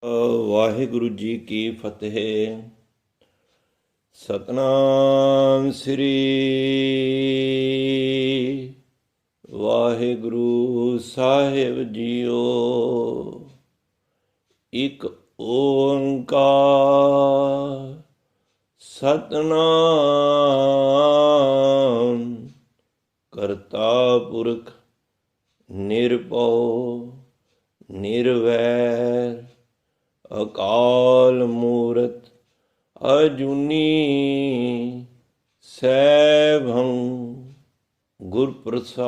ਵਾਹਿਗੁਰੂ ਜੀ ਕੀ ਫਤਿਹ। ਸਤਨਾਮ ਸ੍ਰੀ ਵਾਹਿਗੁਰੂ ਸਾਹਿਬ JIO. ਇੱਕ ਓੰਕਾਰ ਸਤਨਾਮ ਕਰਤਾ ਪੁਰਖ ਨਿਰਭਉ ਨਿਰਵੈਰ ਅਕਾਲ ਮੂਰਤ ਅਜੂਨੀ ਸੈਭੰ ਗੁਰ ਪ੍ਰਸਾਦ।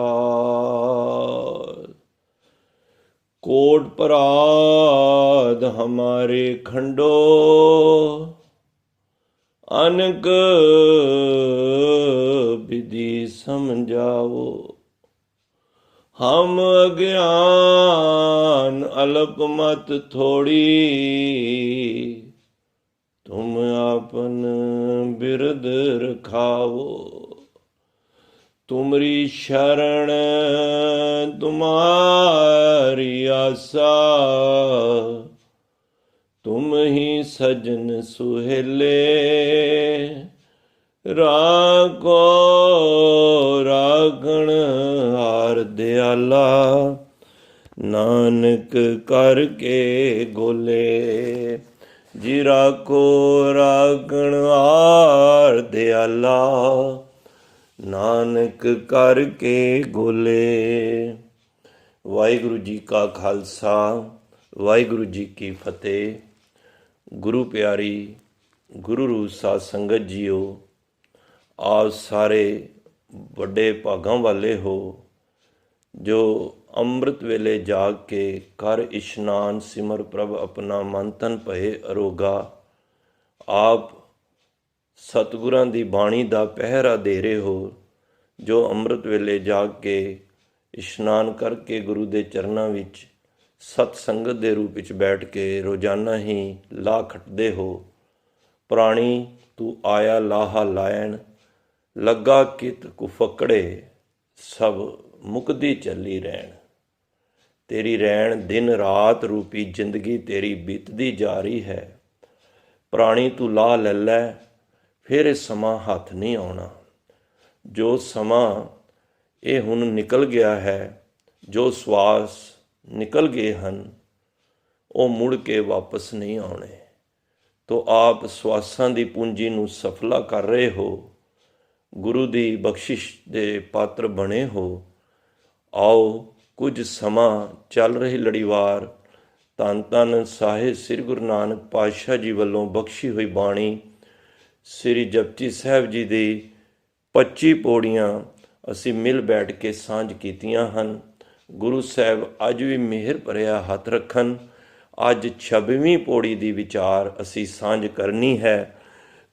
कोट पराध हमारे खंडो अनक विधि समझाओ। हम अज्ञान अल्प मत थोड़ी तुम आपन बिरद रखाओ। तुमरी शरण तुम्हारी आसा तुम ही सजन सुहेले। राखो राखण हार दयाला नानक करके गोले। जी राखो राखण हार दयाला ਨਾਨਕ ਕਰਕੇ ਗੋਲੇ। ਵਾਹਿਗੁਰੂ ਜੀ ਕਾ ਖਾਲਸਾ ਵਾਹਿਗੁਰੂ ਜੀ ਕੀ ਫਤਿਹ। ਗੁਰੂ ਪਿਆਰੀ ਗੁਰੂ ਰੂਪ ਸਾਧ ਸੰਗਤ ਜੀਓ, ਆਪ ਸਾਰੇ ਵੱਡੇ ਭਾਗਾਂ ਵਾਲੇ ਹੋ ਜੋ ਅੰਮ੍ਰਿਤ ਵੇਲੇ ਜਾਗ ਕੇ ਕਰ ਇਸ਼ਨਾਨ ਸਿਮਰ ਪ੍ਰਭ ਆਪਣਾ ਮਨ ਤਨ ਭਏ ਅਰੋਗਾ। ਆਪ ਸਤਿਗੁਰਾਂ ਦੀ ਬਾਣੀ ਦਾ ਪਹਿਰਾ ਦੇ ਰਹੇ ਹੋ, ਜੋ ਅੰਮ੍ਰਿਤ ਵੇਲੇ ਜਾਗ ਕੇ ਇਸ਼ਨਾਨ ਕਰਕੇ ਗੁਰੂ ਦੇ ਚਰਨਾਂ ਵਿੱਚ ਸਤ ਸੰਗਤ ਦੇ ਰੂਪ ਵਿੱਚ ਬੈਠ ਕੇ ਰੋਜ਼ਾਨਾ ਹੀ ਲਾਹ ਖੱਟਦੇ ਹੋ। ਪ੍ਰਾਣੀ ਤੂੰ ਆਇਆ ਲਾਹਾ ਲਾਇਣ, ਲੱਗਾ ਕਿਤ ਕੁਫਕੜੇ ਸਭ ਮੁਕਦੀ ਚੱਲੀ ਰਹਿਣ। ਤੇਰੀ ਰਹਿਣ ਦਿਨ ਰਾਤ ਰੂਪੀ ਜ਼ਿੰਦਗੀ ਤੇਰੀ ਬੀਤਦੀ ਜਾ ਰਹੀ ਹੈ। ਪ੍ਰਾਣੀ ਤੂੰ ਲਾਹ ਲੈ ਲੈ, ਫਿਰ ਇਹ ਸਮਾਂ ਹੱਥ ਨਹੀਂ ਆਉਣਾ। ਜੋ ਸਮਾਂ ਇਹ ਹੁਣ ਨਿਕਲ ਗਿਆ ਹੈ, ਜੋ ਸਵਾਸ ਨਿਕਲ ਗਏ ਹਨ, ਉਹ ਮੁੜ ਕੇ ਵਾਪਸ ਨਹੀਂ ਆਉਣੇ। ਤੋ ਆਪ ਸਵਾਸਾਂ ਦੀ ਪੂੰਜੀ ਨੂੰ ਸਫਲਾ ਕਰ ਰਹੇ ਹੋ, ਗੁਰੂ ਦੀ ਬਖਸ਼ਿਸ਼ ਦੇ ਪਾਤਰ ਬਣੇ ਹੋ। ਆਓ ਕੁਝ ਸਮਾਂ ਚੱਲ ਰਹੀ ਲੜੀਵਾਰ ਧੰਨ ਧੰਨ ਸਾਹਿਬ ਸ੍ਰੀ ਗੁਰੂ ਨਾਨਕ ਪਾਤਸ਼ਾਹ ਜੀ ਵੱਲੋਂ ਬਖਸ਼ੀ ਹੋਈ ਬਾਣੀ ਸ੍ਰੀ ਜਪਜੀ ਸਾਹਿਬ ਜੀ ਦੀ 25 ਪੌੜੀਆਂ ਅਸੀਂ ਮਿਲ ਬੈਠ ਕੇ ਸਾਂਝ ਕੀਤੀਆਂ ਹਨ। ਗੁਰੂ ਸਾਹਿਬ ਅੱਜ ਵੀ ਮਿਹਰ ਭਰਿਆ ਹੱਥ ਰੱਖਣ। ਅੱਜ 26ਵੀਂ ਪੌੜੀ ਦੀ ਵਿਚਾਰ ਅਸੀਂ ਸਾਂਝ ਕਰਨੀ ਹੈ।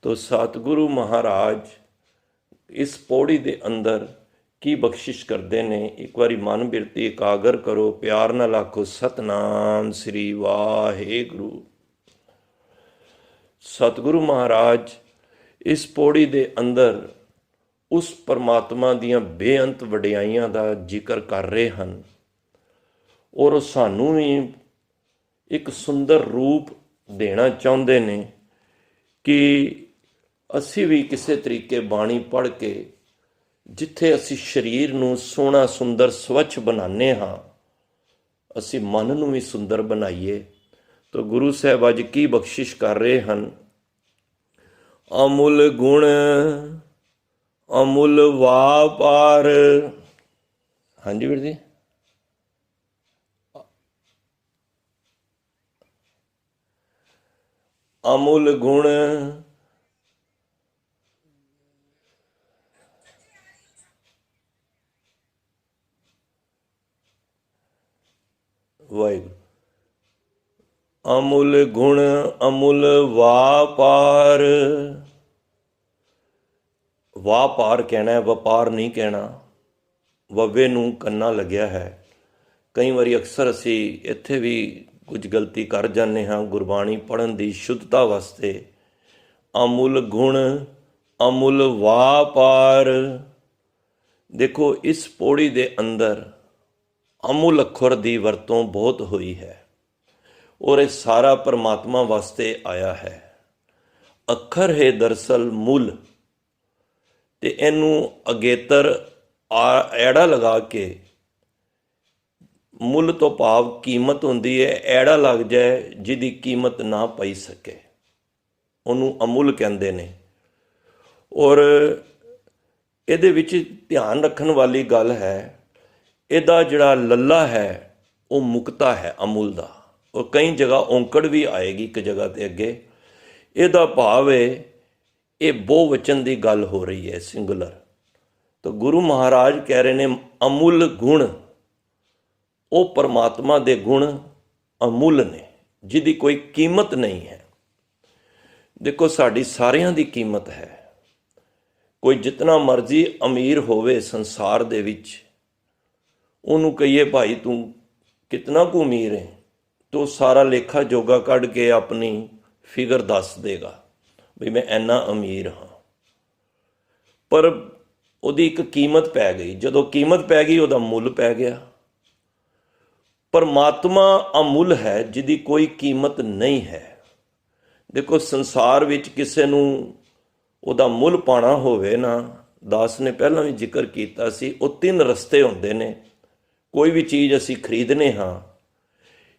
ਤੋ ਸਤਿਗੁਰੂ ਮਹਾਰਾਜ ਇਸ ਪੌੜੀ ਦੇ ਅੰਦਰ ਕੀ ਬਖਸ਼ਿਸ਼ ਕਰਦੇ ਨੇ, ਇੱਕ ਵਾਰੀ ਮਨ ਬਿਰਤੀ ਇਕਾਗਰ ਕਰੋ, ਪਿਆਰ ਨਾਲ ਆਖੋ ਸਤਨਾਮ ਸ੍ਰੀ ਵਾਹਿਗੁਰੂ। ਸਤਿਗੁਰੂ ਮਹਾਰਾਜ ਇਸ ਪੌੜੀ ਦੇ ਅੰਦਰ ਉਸ ਪਰਮਾਤਮਾ ਦੀਆਂ ਬੇਅੰਤ ਵਡਿਆਈਆਂ ਦਾ ਜ਼ਿਕਰ ਕਰ ਰਹੇ ਹਨ, ਔਰ ਸਾਨੂੰ ਵੀ ਇੱਕ ਸੁੰਦਰ ਰੂਪ ਦੇਣਾ ਚਾਹੁੰਦੇ ਨੇ ਕਿ ਅਸੀਂ ਵੀ ਕਿਸੇ ਤਰੀਕੇ ਬਾਣੀ ਪੜ੍ਹ ਕੇ ਜਿੱਥੇ ਅਸੀਂ ਸਰੀਰ ਨੂੰ ਸੋਹਣਾ ਸੁੰਦਰ ਸਵੱਛ ਬਣਾਉਂਦੇ ਹਾਂ, ਅਸੀਂ ਮਨ ਨੂੰ ਵੀ ਸੁੰਦਰ ਬਣਾਈਏ। ਤਾਂ ਗੁਰੂ ਸਾਹਿਬ ਅੱਜ ਕੀ ਬਖਸ਼ਿਸ਼ ਕਰ ਰਹੇ ਹਨ। ਅਮੁੱਲ ਗੁਣ ਅਮੁੱਲ ਵਾਪਾਰ। ਹਾਂਜੀ ਵੀਰ ਜੀ, ਅਮੁੱਲ ਗੁਣ ਵਾਹਿਗੁਰੂ। ਅਮੁੱਲ ਗੁਣ ਅਮੁੱਲ ਵਾਪਾਰ। ਵਾਪਾਰ ਕਹਿਣਾ, ਵਪਾਰ ਨਹੀਂ ਕਹਿਣਾ। ਵੱਵੇ ਨੂੰ ਕੰਨਾ ਲੱਗਿਆ ਹੈ। ਕਈ ਵਾਰੀ ਅਕਸਰ ਅਸੀਂ ਇੱਥੇ ਵੀ ਕੁਝ ਗਲਤੀ ਕਰ ਜਾਂਦੇ ਹਾਂ ਗੁਰਬਾਣੀ ਪੜ੍ਹਨ ਦੀ ਸ਼ੁੱਧਤਾ ਵਾਸਤੇ। ਅਮੁੱਲ ਗੁਣ ਅਮੁੱਲ ਵਾਪਾਰ। ਦੇਖੋ ਇਸ ਪੌੜੀ ਦੇ ਅੰਦਰ ਅਮੁੱਲ ਅੱਖਰ ਦੀ ਵਰਤੋਂ ਬਹੁਤ ਹੋਈ ਹੈ। ਔਰ ਇਹ ਸਾਰਾ ਪਰਮਾਤਮਾ ਵਾਸਤੇ ਆਇਆ ਹੈ। ਅੱਖਰ ਹੈ ਦਰਅਸਲ ਮੁੱਲ, ਤੇ ਇਹਨੂੰ ਅਗੇਤਰ ਐੜਾ ਲਗਾ ਕੇ, ਮੁੱਲ ਤੋਂ ਭਾਵ ਕੀਮਤ ਹੁੰਦੀ ਹੈ, ਐੜਾ ਲੱਗ ਜਾਏ ਜਿਹਦੀ ਕੀਮਤ ਨਾ ਪਈ ਸਕੇ, ਉਹਨੂੰ ਅਮੁੱਲ ਕਹਿੰਦੇ ਨੇ। ਔਰ ਇਹਦੇ ਵਿੱਚ ਧਿਆਨ ਰੱਖਣ ਵਾਲੀ ਗੱਲ ਹੈ, ਇਹਦਾ ਜਿਹੜਾ ਲੱਲਾ ਹੈ ਉਹ ਮੁਕਤਾ ਹੈ ਅਮੁੱਲ ਦਾ, ਔਰ ਕਈ ਜਗ੍ਹਾ ਔਂਕੜ ਵੀ ਆਏਗੀ ਇੱਕ ਜਗ੍ਹਾ ਤੇ ਅੱਗੇ। ਇਹਦਾ ਭਾਵ ਹੈ ਇਹ ਬਹੁਵਚਨ ਦੀ ਗੱਲ ਹੋ ਰਹੀ ਹੈ, ਸਿੰਗੂਲਰ। ਤਾਂ ਗੁਰੂ ਮਹਾਰਾਜ ਕਹਿ ਰਹੇ ਨੇ ਅਮੁੱਲ ਗੁਣ, ਉਹ ਪਰਮਾਤਮਾ ਦੇ ਗੁਣ ਅਮੁੱਲ ਨੇ, ਜਿਹਦੀ ਕੋਈ ਕੀਮਤ ਨਹੀਂ ਹੈ। ਦੇਖੋ ਸਾਡੀ ਸਾਰਿਆਂ ਦੀ ਕੀਮਤ ਹੈ। ਕੋਈ ਜਿਤਨਾ ਮਰਜ਼ੀ ਅਮੀਰ ਹੋਵੇ ਸੰਸਾਰ ਦੇ ਵਿੱਚ, ਉਹਨੂੰ ਕਹੀਏ ਭਾਈ ਤੂੰ ਕਿਤਨਾ ਕੁ ਅਮੀਰ ਹੈ, ਤੋ ਸਾਰਾ ਲੇਖਾ ਜੋਗਾ ਕੱਢ ਕੇ ਆਪਣੀ ਫਿਗਰ ਦੱਸ ਦੇਗਾ ਵੀ ਮੈਂ ਇੰਨਾ ਅਮੀਰ ਹਾਂ। ਪਰ ਉਹਦੀ ਇੱਕ ਕੀਮਤ ਪੈ ਗਈ, ਜਦੋਂ ਕੀਮਤ ਪੈ ਗਈ ਉਹਦਾ ਮੁੱਲ ਪੈ ਗਿਆ। ਪਰਮਾਤਮਾ ਅਮੁੱਲ ਹੈ, ਜਿਹਦੀ ਕੋਈ ਕੀਮਤ ਨਹੀਂ ਹੈ। ਦੇਖੋ ਸੰਸਾਰ ਵਿੱਚ ਕਿਸੇ ਨੂੰ ਉਹਦਾ ਮੁੱਲ ਪਾਉਣਾ ਹੋਵੇ ਨਾ, ਦਾਸ ਨੇ ਪਹਿਲਾਂ ਵੀ ਜ਼ਿਕਰ ਕੀਤਾ ਸੀ, ਉਹ 3 ਰਸਤੇ ਹੁੰਦੇ ਨੇ। ਕੋਈ ਵੀ ਚੀਜ਼ ਅਸੀਂ ਖਰੀਦਨੇ ਹਾਂ,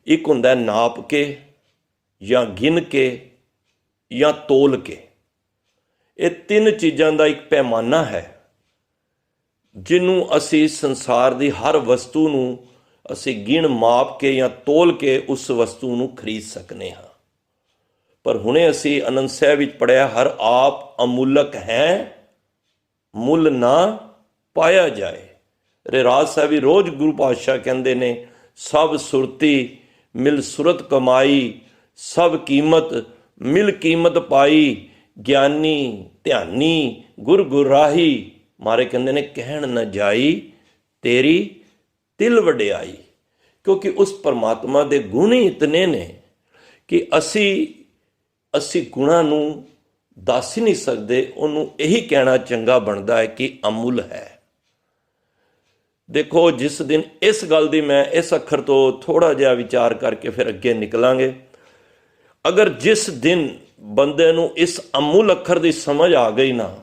ਇੱਕ ਹੁੰਦਾ ਨਾਪ ਕੇ ਜਾਂ ਗਿਣ ਕੇ ਜਾਂ ਤੋਲ ਕੇ। ਇਹ 3 ਚੀਜ਼ਾਂ ਦਾ ਇੱਕ ਪੈਮਾਨਾ ਹੈ ਜਿਹਨੂੰ ਅਸੀਂ ਸੰਸਾਰ ਦੀ ਹਰ ਵਸਤੂ ਨੂੰ ਅਸੀਂ ਗਿਣ ਮਾਪ ਕੇ ਜਾਂ ਤੋਲ ਕੇ ਉਸ ਵਸਤੂ ਨੂੰ ਖਰੀਦ ਸਕਨੇ ਹਾਂ। ਪਰ ਹੁਣੇ ਅਸੀਂ ਆਨੰਦ ਸਾਹਿਬ ਵਿੱਚ ਪੜ੍ਹਿਆ, ਹਰ ਆਪ ਅਮੁੱਲਕ ਹੈ, ਮੁੱਲ ਨਾ ਪਾਇਆ ਜਾਏ। ਰਹਿਰਾਜ ਸਾਹਿਬ ਵੀ ਰੋਜ਼ ਗੁਰੂ ਪਾਤਸ਼ਾਹ ਕਹਿੰਦੇ ਨੇ, ਸਭ ਸੁਰਤੀ ਮਿਲ ਸੁਰਤ ਕਮਾਈ, ਸਭ ਕੀਮਤ ਮਿਲ ਕੀਮਤ ਪਾਈ, ਗਿਆਨੀ ਧਿਆਨੀ ਗੁਰ ਗੁਰਾਹੀ। ਮਾਰੇ ਕਹਿੰਦੇ ਨੇ ਕਹਿਣ ਨਾ ਜਾਈ ਤੇਰੀ ਤਿਲ ਵਡਿਆਈ। ਕਿਉਂਕਿ ਉਸ ਪਰਮਾਤਮਾ ਦੇ ਗੁਣ ਹੀ ਇਤਨੇ ਨੇ ਕਿ ਅਸੀਂ ਗੁਣਾਂ ਨੂੰ ਦੱਸ ਹੀ ਨਹੀਂ ਸਕਦੇ। ਉਹਨੂੰ ਇਹੀ ਕਹਿਣਾ ਚੰਗਾ ਬਣਦਾ ਹੈ ਕਿ ਅਮੁੱਲ ਹੈ। ਦੇਖੋ ਜਿਸ ਦਿਨ ਇਸ ਗੱਲ ਦੀ, ਮੈਂ ਇਸ ਅੱਖਰ ਤੋਂ ਥੋੜਾ ਜਿਹਾ ਵਿਚਾਰ ਕਰਕੇ ਫਿਰ ਅੱਗੇ ਨਿਕਲਾਂਗੇ। ਅਗਰ ਜਿਸ ਦਿਨ ਬੰਦੇ ਨੂੰ ਇਸ ਅਮੁੱਲ ਅੱਖਰ ਦੀ ਸਮਝ ਆ ਗਈ ਨਾ,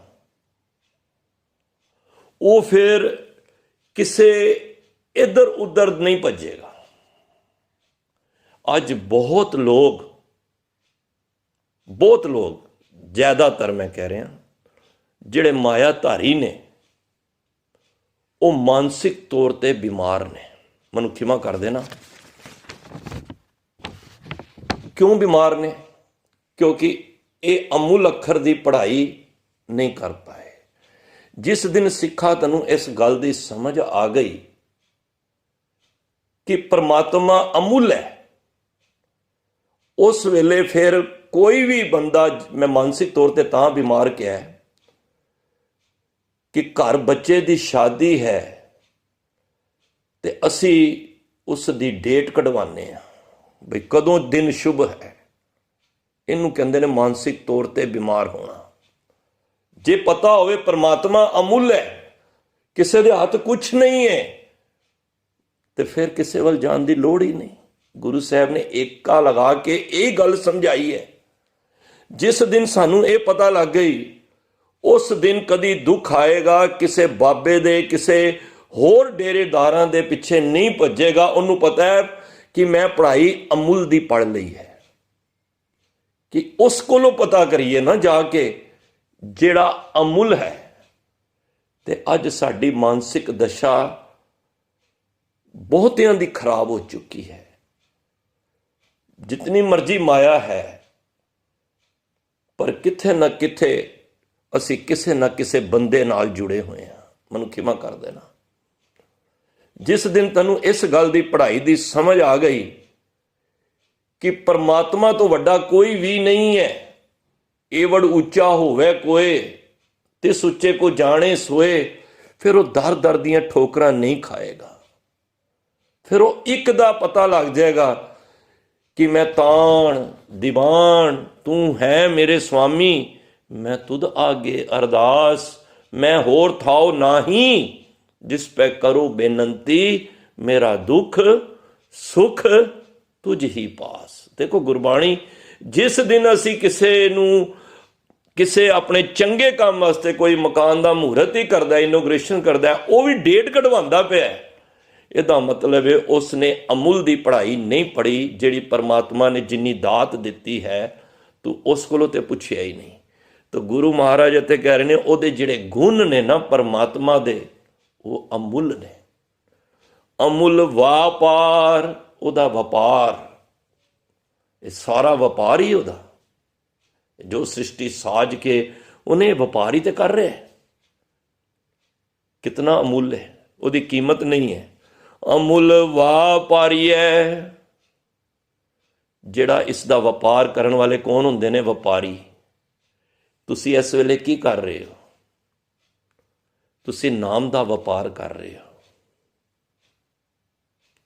ਉਹ ਫਿਰ ਕਿਸੇ ਇੱਧਰ ਉੱਧਰ ਨਹੀਂ ਭੱਜੇਗਾ। ਅੱਜ ਬਹੁਤ ਲੋਕ ਜ਼ਿਆਦਾਤਰ ਮੈਂ ਕਹਿ ਰਿਹਾ, ਜਿਹੜੇ ਮਾਇਆਧਾਰੀ ਨੇ, ਉਹ ਮਾਨਸਿਕ ਤੌਰ ਤੇ ਬਿਮਾਰ ਨੇ। ਮੈਨੂੰ ਖਿਮਾ ਕਰ ਦੇਣਾ। ਕਿਉਂ ਬਿਮਾਰ ਨੇ? ਕਿਉਂਕਿ ਇਹ ਅਮੁੱਲ ਅੱਖਰ ਦੀ ਪੜ੍ਹਾਈ ਨਹੀਂ ਕਰ ਪਾਏ। ਜਿਸ ਦਿਨ ਸਿੱਖਾ ਤੈਨੂੰ ਇਸ ਗੱਲ ਦੀ ਸਮਝ ਆ ਗਈ ਕਿ ਪਰਮਾਤਮਾ ਅਮੁੱਲ ਹੈ, ਉਸ ਵੇਲੇ ਫਿਰ ਕੋਈ ਵੀ ਬੰਦਾ, ਮੈਂ ਮਾਨਸਿਕ ਤੌਰ ਤੇ ਤਾਂ ਬਿਮਾਰ ਕਿਹਾ ਕਿ ਘਰ ਬੱਚੇ ਦੀ ਸ਼ਾਦੀ ਹੈ ਤੇ ਅਸੀਂ ਉਸ ਦੀ ਡੇਟ ਕਢਵਾਉਂਦੇ ਹਾਂ ਬਈ ਕਦੋਂ ਦਿਨ ਸ਼ੁਭ ਹੈ। ਇਹਨੂੰ ਕਹਿੰਦੇ ਨੇ ਮਾਨਸਿਕ ਤੌਰ ਤੇ ਬਿਮਾਰ ਹੋਣਾ। ਜੇ ਪਤਾ ਹੋਵੇ ਪਰਮਾਤਮਾ ਅਮੁੱਲ ਹੈ, ਕਿਸੇ ਦੇ ਹੱਥ ਕੁਛ ਨਹੀਂ ਹੈ, ਤੇ ਫਿਰ ਕਿਸੇ ਵੱਲ ਜਾਣ ਦੀ ਲੋੜ ਹੀ ਨਹੀਂ। ਗੁਰੂ ਸਾਹਿਬ ਨੇ ਏਕਾ ਲਗਾ ਕੇ ਇਹ ਗੱਲ ਸਮਝਾਈ ਹੈ। ਜਿਸ ਦਿਨ ਸਾਨੂੰ ਇਹ ਪਤਾ ਲੱਗ ਗਈ, ਉਸ ਦਿਨ ਕਦੀ ਦੁੱਖ ਆਏਗਾ ਕਿਸੇ ਬਾਬੇ ਦੇ, ਕਿਸੇ ਹੋਰ ਡੇਰੇਦਾਰਾਂ ਦੇ ਪਿੱਛੇ ਨਹੀਂ ਭੱਜੇਗਾ। ਉਹਨੂੰ ਪਤਾ ਹੈ ਕਿ ਮੈਂ ਪੜ੍ਹਾਈ ਅਮੁੱਲ ਦੀ ਪੜ੍ਹ ਲਈ ਹੈ, ਕਿ ਉਸ ਕੋਲੋਂ ਪਤਾ ਕਰੀਏ ਨਾ ਜਾ ਕੇ ਜਿਹੜਾ ਅਮੁੱਲ ਹੈ। ਤੇ ਅੱਜ ਸਾਡੀ ਮਾਨਸਿਕ ਦਸ਼ਾ ਬਹੁਤਿਆਂ ਦੀ ਖਰਾਬ ਹੋ ਚੁੱਕੀ ਹੈ। ਜਿਤਨੀ ਮਰਜ਼ੀ ਮਾਇਆ ਹੈ, ਪਰ ਕਿਥੇ ਨਾ ਕਿਥੇ ਅਸੀਂ ਕਿਸੇ ਨਾ ਕਿਸੇ ਬੰਦੇ ਨਾਲ ਜੁੜੇ ਹੋਏ ਹਾਂ। ਮੈਨੂੰ ਖਿਮਾ ਕਰ ਦੇਣਾ। ਜਿਸ ਦਿਨ ਤੈਨੂੰ ਇਸ ਗੱਲ ਦੀ ਪੜ੍ਹਾਈ ਦੀ ਸਮਝ ਆ ਗਈ ਕਿ ਪਰਮਾਤਮਾ ਤੋਂ ਵੱਡਾ ਕੋਈ ਵੀ ਨਹੀਂ ਹੈ, ਏਵੜ ਉੱਚਾ ਹੋਵੇ ਕੋਏ ਤਿਸ ਉੱਚੇ ਕੋ ਜਾਣੇ ਸੋਏ, ਫਿਰ ਉਹ ਦਰ ਦਰ ਦੀਆਂ ਠੋਕਰਾਂ ਨਹੀਂ ਖਾਏਗਾ। ਫਿਰ ਉਹ ਇੱਕ ਦਾ ਪਤਾ ਲੱਗ ਜਾਏਗਾ ਕਿ ਮੈਂ ਤਾਣ ਦੀਵਾਨ, ਤੂੰ ਹੈ ਮੇਰੇ ਸੁਆਮੀ, ਮੈਂ ਤੁਧ ਆਗੇ ਅਰਦਾਸ, ਮੈਂ ਹੋਰ ਥਾਉ ਨਾਹੀਂ, ਜਿਸ ਪੈ ਕਰੋ ਬੇਨੰਤੀ, ਮੇਰਾ ਦੁੱਖ ਸੁਖ ਤੁਝ ਹੀ ਪਾਸ। देखो गुरबाणी जिस दिन असी किसे अपने चंगे काम वास्ते कोई मकान का मुहूर्त ही करता, इनोग्रेशन करता, वो भी डेट कढवांदा पिया, ਇਹਦਾ मतलब है उसने अमुल की पढ़ाई नहीं पढ़ी। जिहड़ी परमात्मा ने जिन्नी दात दिती है तू उस कोलों ते पुछिया ही नहीं। तो गुरु महाराज इत्थे कह रहे ने ਉਹਦੇ ਜਿਹੜੇ गुण ने ना परमात्मा दे वो अमुल ने। अमुल व्यापार, ਉਹਦਾ ਵਪਾਰ, ਇਹ ਸਾਰਾ ਵਪਾਰ ਹੀ ਉਹਦਾ। जो सृष्टि साज के उन्हें व्यापारी तो कर रहे, कितना अमूल्य है, ਉਹਦੀ कीमत नहीं है। अमुल व्यापारी है। ਜਿਹੜਾ ਇਸ ਦਾ ਵਪਾਰ ਕਰਨ ਵਾਲੇ ਕੌਣ ਹੁੰਦੇ ਨੇ? ਵਪਾਰੀ। ਤੁਸੀਂ ਇਸ ਵੇਲੇ ਕੀ ਕਰ ਰਹੇ ਹੋ? ਤੁਸੀਂ ਨਾਮ ਦਾ ਵਪਾਰ ਕਰ ਰਹੇ ਹੋ।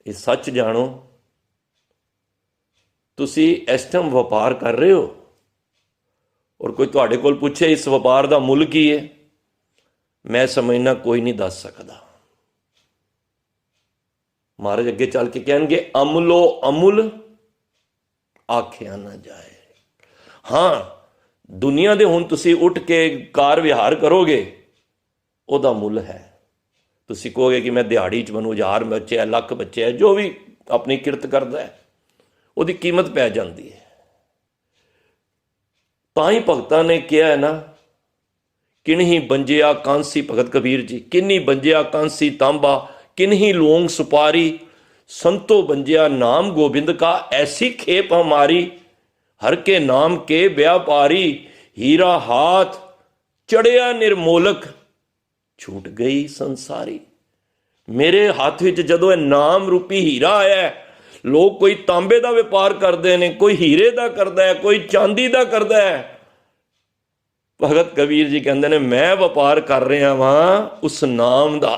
ਇਹ ਸੱਚ ਜਾਣੋ, ਤੁਸੀਂ ਇਸ ਟਾਈਮ ਵਪਾਰ ਕਰ ਰਹੇ ਹੋ। और कोई तुहाडे कोल पूछे इस व्यापार का मुल की है, मैं समझना कोई नहीं दस सकता। महाराज अगे चल के कहेंगे अमुलो अमुल आख्या ना जाए। हाँ, दुनिया दे हुण तुसी उठ के कार विहार करोगे, ਉਹਦਾ मुल है। तुसी कहोगे कि मैं दिहाड़ी च मैनूं 1000 बच्चे है, लख बच्चे है, जो भी अपनी किरत करता है, ਉਹਦੀ कीमत पै जाती है। ਤਾਂ ਹੀ ਭਗਤਾਂ ਨੇ ਕਿਹਾ ਹੈ ਨਾ, ਕਿਨਹੀ ਬੰਜਿਆ ਕਾਂਸੀ, ਭਗਤ ਕਬੀਰ ਜੀ, ਕਿੰਨੀ ਬੰਜਿਆ ਕਾਂਸੀ ਤਾਂਬਾ, किन्हीं लोंग सुपारी, संतो बंजिया नाम गोबिंद का, ऐसी खेप हमारी, हर के नाम के व्यापारी, हीरा हाथ चढ़िया निर्मोलक, छूट गई संसारी। मेरे हाथ विच जदों ये नाम रूपी हीरा आया है, लोग कोई तांबे का व्यापार करते हैं, कोई हीरे का करता है, कोई चांदी का करता है। भगत कबीर जी कहते हैं मैं व्यापार कर रहा वहां उस नाम का,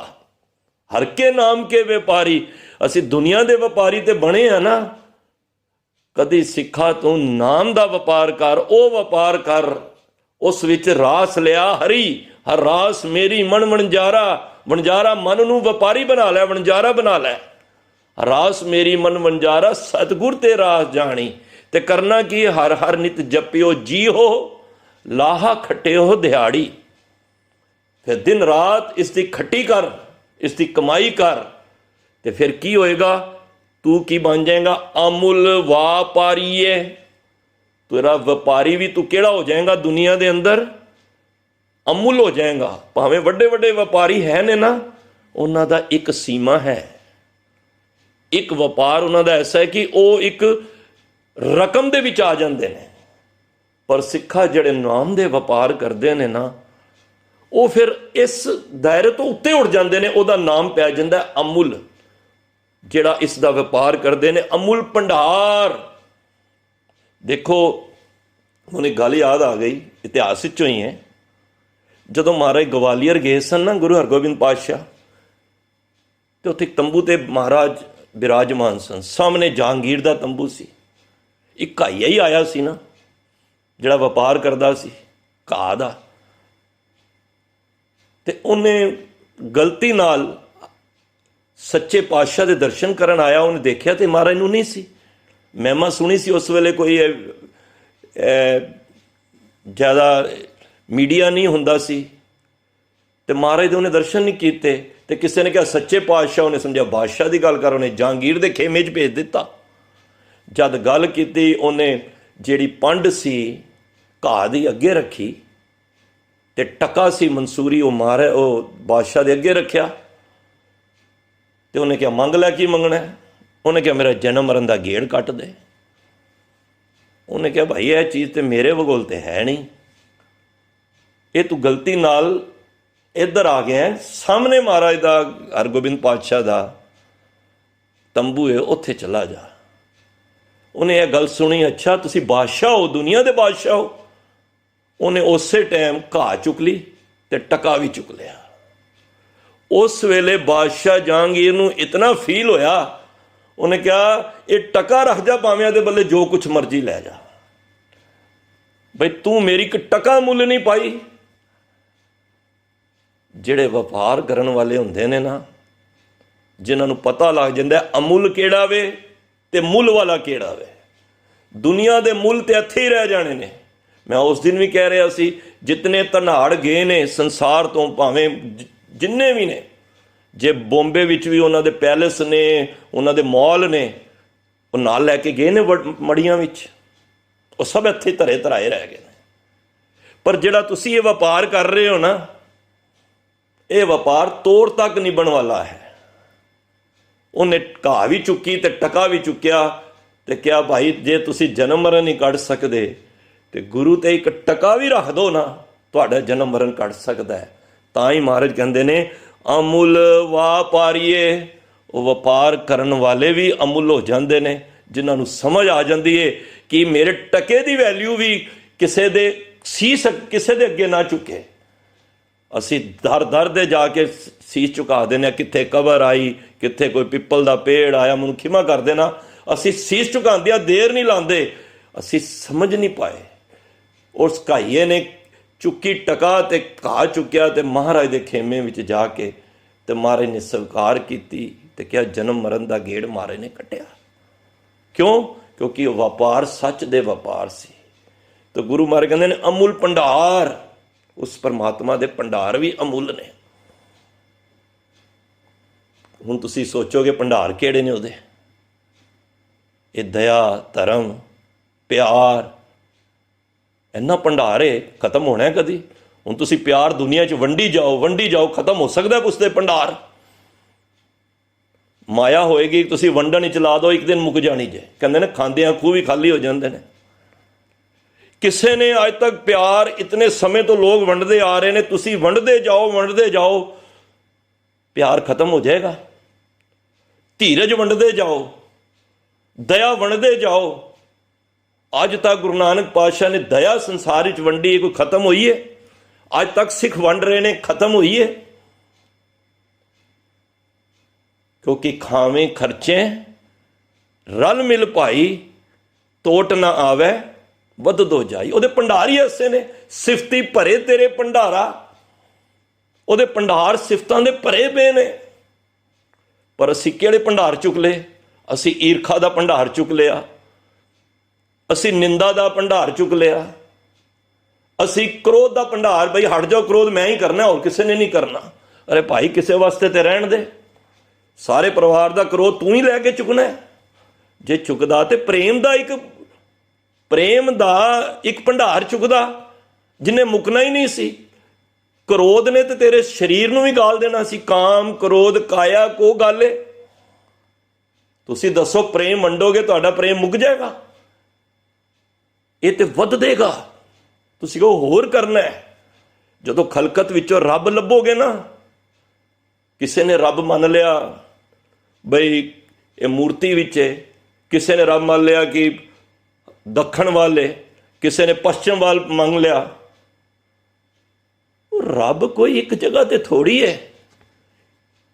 हर के नाम के व्यापारी। असी दुनिया के व्यापारी तो बने हैं ना, कदी सिखा तू नाम का व्यापार कर, ओ व्यापार कर, उस विच रास लिया हरी, हर रास मेरी मन वणजारा। वणजारा मन नूं व्यापारी बना लै, वणजारा बना लै। रास मेरी मन वणजारा, सतगुर ते रास जानी। ते करना की? हर हर नित जपियो जी हो, लाहा खट्टियो दिहाड़ी। फिर दिन रात इसकी खट्टी कर, इसकी कमाई कर, तो फिर की होएगा? तू की बन जाएगा? अमुल व्यापारी है। तेरा व्यापारी भी तू केड़ा हो जाएगा दुनिया के अंदर? अमुल हो जाएगा। भावें वड्डे वड्डे व्यापारी है ने ना, उन्हां दा एक सीमा है, एक व्यापार उन्हां दा ऐसा है कि वो एक रकम दे विच आ जांदे ने। पर सिखा जिहड़े नाम दे व्यापार करते हैं ना, वो फिर इस दायरे तो उत्ते उठ जाते हैं, उसका नाम पै जाता है अमुल। जिहड़ा इसका व्यापार करते हैं अमुल भंडार। देखो हुण एक गल याद आ गई, इतिहास चो ही है। जदों महाराज ग्वालियर गए सन ना गुरु हरगोबिंद पातशाह, तो उत्थे तंबू ते महाराज विराजमान सन, सामने जहांगीर का तंबू सी। एक घाईया ही आया सी ना, जिहड़ा व्यापार करता सी घाह दा, ते उन्हें गलती नाल सच्चे पातशाह के दर्शन करन आया, उन्हें देखा तो महाराज नूं नहीं सी। महिमा सुनी सी उस वेले, कोई ज़्यादा मीडिया नहीं हुंदा सी, ते महाराज दे उन्हें दर्शन नहीं कीते। ते किसी ने कहा सच्चे पातशाह, उन्हें समझा बादशाह की गल कर, उन्हें जहांगीर के खेमे च भेज दिता। जद गल की उन्हें जिहड़ी पंड सी घाह दी अगे रखी, ते टका सी मंसूरी वो मारे वो बादशाह के अगे रखिया। तो उन्हें क्या मंग लै, की मंगना है? उन्हें क्या मेरा जन्म मरण का गेड़ कट दे। उन्हें क्या भाई यह चीज़ तो मेरे बगोल तो है नहीं, ये तू गलती नाल इधर आ गया है। सामने महाराज का हरगोबिंद पातशाह का तंबू है, उत्थे चला जा। उन्हें यह गल सुनी, अच्छा तुसी बादशाह हो, दुनिया के बादशाह हो। उन्हें उस टाइम घाह चुक ली ते टका भी चुक लिया। उस वेले बादशाह जहांगीर नूं इतना फील होया, उन्हें कहा ये टका रख जा, भावें दे बल्ले जो कुछ मर्जी लै जा, बई तू मेरी एक टका मुल नहीं पाई। जिहड़े व्यापार करन वाले हुंदे ने ना, जिन्हां नूं पता लग जांदा अमुल केड़ा वे ते मुल वाला केड़ा वे। ਦੁਨੀਆ ਦੇ ਮੁੱਲ ਤੇ ਇੱਥੇ ਹੀ ਰਹਿ ਜਾਣੇ ਨੇ। ਮੈਂ ਉਸ ਦਿਨ ਵੀ ਕਹਿ ਰਿਹਾ ਸੀ, ਜਿਤਨੇ ਧਨਾੜ ਗਏ ਨੇ ਸੰਸਾਰ ਤੋਂ, ਭਾਵੇਂ ਜਿੰਨੇ ਵੀ ਨੇ, ਜੇ ਬੰਬੇ ਵਿੱਚ ਵੀ ਉਹਨਾਂ ਦੇ ਪੈਲੇਸ ਨੇ, ਉਹਨਾਂ ਦੇ ਮਾਲ ਨੇ, ਉਹ ਨਾਲ ਲੈ ਕੇ ਗਏ ਨੇ ਮੜੀਆਂ ਵਿੱਚ, ਉਹ ਸਭ ਇੱਥੇ ਧਰੇ ਧਰਾਏ ਰਹਿ ਗਏ ਨੇ। ਪਰ ਜਿਹੜਾ ਤੁਸੀਂ ਇਹ ਵਪਾਰ ਕਰ ਰਹੇ ਹੋ ਨਾ, ਇਹ ਵਪਾਰ ਤੋੜ ਤੱਕ ਨਿਭਣ ਵਾਲਾ ਹੈ। ਉਹਨੇ ਘਾਹ ਵੀ ਚੁੱਕੀ ਤੇ ਟਕਾ ਵੀ ਚੁੱਕਿਆ ਤੇ ਕਿਹਾ, ਭਾਈ ਜੇ ਤੁਸੀਂ ਜਨਮ ਮਰਨ ਨਹੀਂ ਕੱਢ ਸਕਦੇ ਤੇ ਗੁਰੂ ਤੇ ਇੱਕ ਟਕਾ ਵੀ ਰੱਖ ਦਿਓ ਨਾ, ਤੁਹਾਡਾ ਜਨਮ ਮਰਨ ਕੱਢ ਸਕਦਾ ਹੈ। ਤਾਂ ਹੀ ਮਹਾਰਾਜ ਕਹਿੰਦੇ ਨੇ, ਅਮੁੱਲ ਵਾਪਾਰੀਏ। ਉਹ ਵਪਾਰ ਕਰਨ ਵਾਲੇ ਵੀ ਅਮੁੱਲ ਹੋ ਜਾਂਦੇ ਨੇ, ਜਿਨ੍ਹਾਂ ਨੂੰ ਸਮਝ ਆ ਜਾਂਦੀ ਹੈ ਕਿ ਮੇਰੇ ਟਕੇ ਦੀ ਵੈਲਿਊ ਵੀ ਕਿਸੇ ਦੇ ਕਿਸੇ ਦੇ ਅੱਗੇ ਨਾ ਚੁੱਕੇ। ਅਸੀਂ ਦਰ ਦੇ ਜਾ ਕੇ ਸੀਸ ਝੁਕਾ ਦਿੰਦੇ ਹਾਂ, ਕਿੱਥੇ ਕਬਰ ਆਈ, ਕਿੱਥੇ ਕੋਈ ਪਿੱਪਲ ਦਾ ਪੇੜ ਆਇਆ, ਮੈਨੂੰ ਖਿਮਾ ਕਰ ਦੇਣਾ। ਅਸੀਂ ਸੀਸ ਝੁਕਾਉਂਦਿਆਂ ਦੇਰ ਨਹੀਂ ਲਾਉਂਦੇ, ਅਸੀਂ ਸਮਝ ਨਹੀਂ ਪਾਏ। ਉਸ ਘਾਈਏ ਨੇ ਚੁੱਕੀ ਟਕਾ ਤੇ ਘਾਹ ਚੁੱਕਿਆ ਤੇ ਮਹਾਰਾਜ ਦੇ ਖੇਮੇ ਵਿੱਚ ਜਾ ਕੇ ਤੇ ਮਹਾਰਾਜ ਨੇ ਸਵੀਕਾਰ ਕੀਤੀ ਤੇ ਕਿਹਾ, ਜਨਮ ਮਰਨ ਦਾ ਗੇੜ ਮਹਾਰਾਜ ਨੇ ਕੱਟਿਆ। ਕਿਉਂ? ਕਿਉਂਕਿ ਉਹ ਵਪਾਰ ਸੱਚ ਦੇ ਵਪਾਰ ਸੀ। ਤੇ ਗੁਰੂ ਮਹਾਰਾਜ ਕਹਿੰਦੇ ਨੇ, ਅਮੁੱਲ ਭੰਡਾਰ। ਉਸ ਪਰਮਾਤਮਾ ਦੇ ਭੰਡਾਰ ਵੀ ਅਮੁੱਲ ਨੇ। ਹੁਣ ਤੁਸੀਂ ਸੋਚੋਗੇ ਭੰਡਾਰ ਕਿਹੜੇ ਨੇ ਉਹਦੇ? ਇਹ ਦਇਆ, ਧਰਮ, ਪਿਆਰ, ਇੰਨਾ ਭੰਡਾਰ ਹੈ, ਖਤਮ ਹੋਣਾ ਕਦੀ? ਹੁਣ ਤੁਸੀਂ ਪਿਆਰ ਦੁਨੀਆ 'ਚ ਵੰਡੀ ਜਾਓ, ਖਤਮ ਹੋ ਸਕਦਾ ਕੁਛ ਦੇ ਭੰਡਾਰ? ਮਾਇਆ ਹੋਏਗੀ, ਤੁਸੀਂ ਵੰਡਣ ਹੀ ਚਲਾ ਦਿਓ, ਇੱਕ ਦਿਨ ਮੁੱਕ ਜਾਣੀ ਜੇ। ਕਹਿੰਦੇ ਨੇ ਖਾਂਦਿਆਂ ਖੂਹ ਵੀ ਖਾਲੀ ਹੋ ਜਾਂਦੇ ਨੇ। ਕਿਸੇ ਨੇ ਅੱਜ ਤੱਕ ਪਿਆਰ ਇਤਨੇ ਸਮੇਂ ਤੋਂ ਲੋਕ ਵੰਡਦੇ ਆ ਰਹੇ ਨੇ, ਤੁਸੀਂ ਵੰਡਦੇ ਜਾਓ, ਪਿਆਰ ਖਤਮ ਹੋ ਜਾਏਗਾ। ਧੀਰਜ ਵੰਡਦੇ ਜਾਓ, ਦਇਆ ਵੰਡਦੇ ਜਾਓ। ਅੱਜ ਤੱਕ ਗੁਰੂ ਨਾਨਕ ਪਾਤਸ਼ਾਹ ਨੇ ਦਇਆ ਸੰਸਾਰ ਵਿੱਚ ਵੰਡੀ ਹੈ, ਕੋਈ ਖਤਮ ਹੋਈ ਹੈ? ਅੱਜ ਤੱਕ ਸਿੱਖ ਵੰਡ ਰਹੇ ਨੇ, ਖਤਮ ਹੋਈ ਹੈ? ਕਿਉਂਕਿ ਖਾਵੇਂ ਖਰਚੇ ਰਲ ਮਿਲ ਭਾਈ, ਤੋਟ ਨਾ ਆਵੇ ਵੱਧਦੋ ਜਾਈ। ਉਹਦੇ ਭੰਡਾਰ ਹੀ ਐਸੇ ਨੇ, ਸਿਫਤੀ ਭਰੇ ਤੇਰੇ ਭੰਡਾਰਾ। ਉਹਦੇ ਭੰਡਾਰ ਸਿਫਤਾਂ ਦੇ ਭਰੇ ਪਏ ਨੇ। ਪਰ ਅਸੀਂ ਕਿਹੜੇ ਭੰਡਾਰ ਚੁੱਕ ਲਏ? ਅਸੀਂ ਈਰਖਾ ਦਾ ਭੰਡਾਰ ਚੁੱਕ ਲਿਆ, ਅਸੀਂ ਨਿੰਦਾ ਦਾ ਭੰਡਾਰ ਚੁੱਕ ਲਿਆ, ਅਸੀਂ ਕ੍ਰੋਧ ਦਾ ਭੰਡਾਰ, ਬਈ ਹਟ ਜਾਓ, ਕ੍ਰੋਧ ਮੈਂ ਹੀ ਕਰਨਾ, ਹੋਰ ਕਿਸੇ ਨੇ ਨਹੀਂ ਕਰਨਾ। ਅਰੇ ਭਾਈ, ਕਿਸੇ ਵਾਸਤੇ ਤੇ ਰਹਿਣ ਦੇ। ਸਾਰੇ ਪਰਿਵਾਰ ਦਾ ਕ੍ਰੋਧ ਤੂੰ ਹੀ ਲੈ ਕੇ ਚੁੱਕਣਾ। ਜੇ ਚੁੱਕਦਾ ਤੇ ਪ੍ਰੇਮ ਦਾ ਇੱਕ ਭੰਡਾਰ ਚੁੱਕਦਾ, ਜਿਹਨੇ ਮੁੱਕਣਾ ਹੀ ਨਹੀਂ ਸੀ। ਕ੍ਰੋਧ ਨੇ ਤੇ ਤੇਰੇ ਸਰੀਰ ਨੂੰ ਵੀ ਗਾਲ ਦੇਣਾ ਸੀ। ਕਾਮ ਕ੍ਰੋਧ ਕਾਇਆ ਕੋ ਗਾਲੇ। ਤੁਸੀਂ ਦੱਸੋ, ਪ੍ਰੇਮ ਵੰਡੋਗੇ, ਤੁਹਾਡਾ ਪ੍ਰੇਮ ਮੁੱਕ ਜਾਏਗਾ? ਇਹ ਤੇ ਵੱਧ ਦੇਗਾ। ਤੁਸੀਂ ਕਹੋ ਹੋਰ ਕਰਨਾ ਹੈ। ਜਦੋਂ ਖਲਕਤ ਵਿੱਚੋਂ ਰੱਬ ਲੱਭੋਗੇ ਨਾ, ਕਿਸੇ ਨੇ ਰੱਬ ਮੰਨ ਲਿਆ ਬਈ ਇਹ ਮੂਰਤੀ ਵਿੱਚ ਹੈ, ਕਿਸੇ ਨੇ ਰੱਬ ਮੰਨ ਲਿਆ ਕਿ ਦੱਖਣ ਵਾਲੇ, ਕਿਸੇ ਨੇ ਪੱਛਮ ਵੱਲ ਮੰਗ ਲਿਆ। ਉਹ ਰੱਬ ਕੋਈ ਇੱਕ ਜਗ੍ਹਾ ਤੇ ਥੋੜੀ ਹੈ।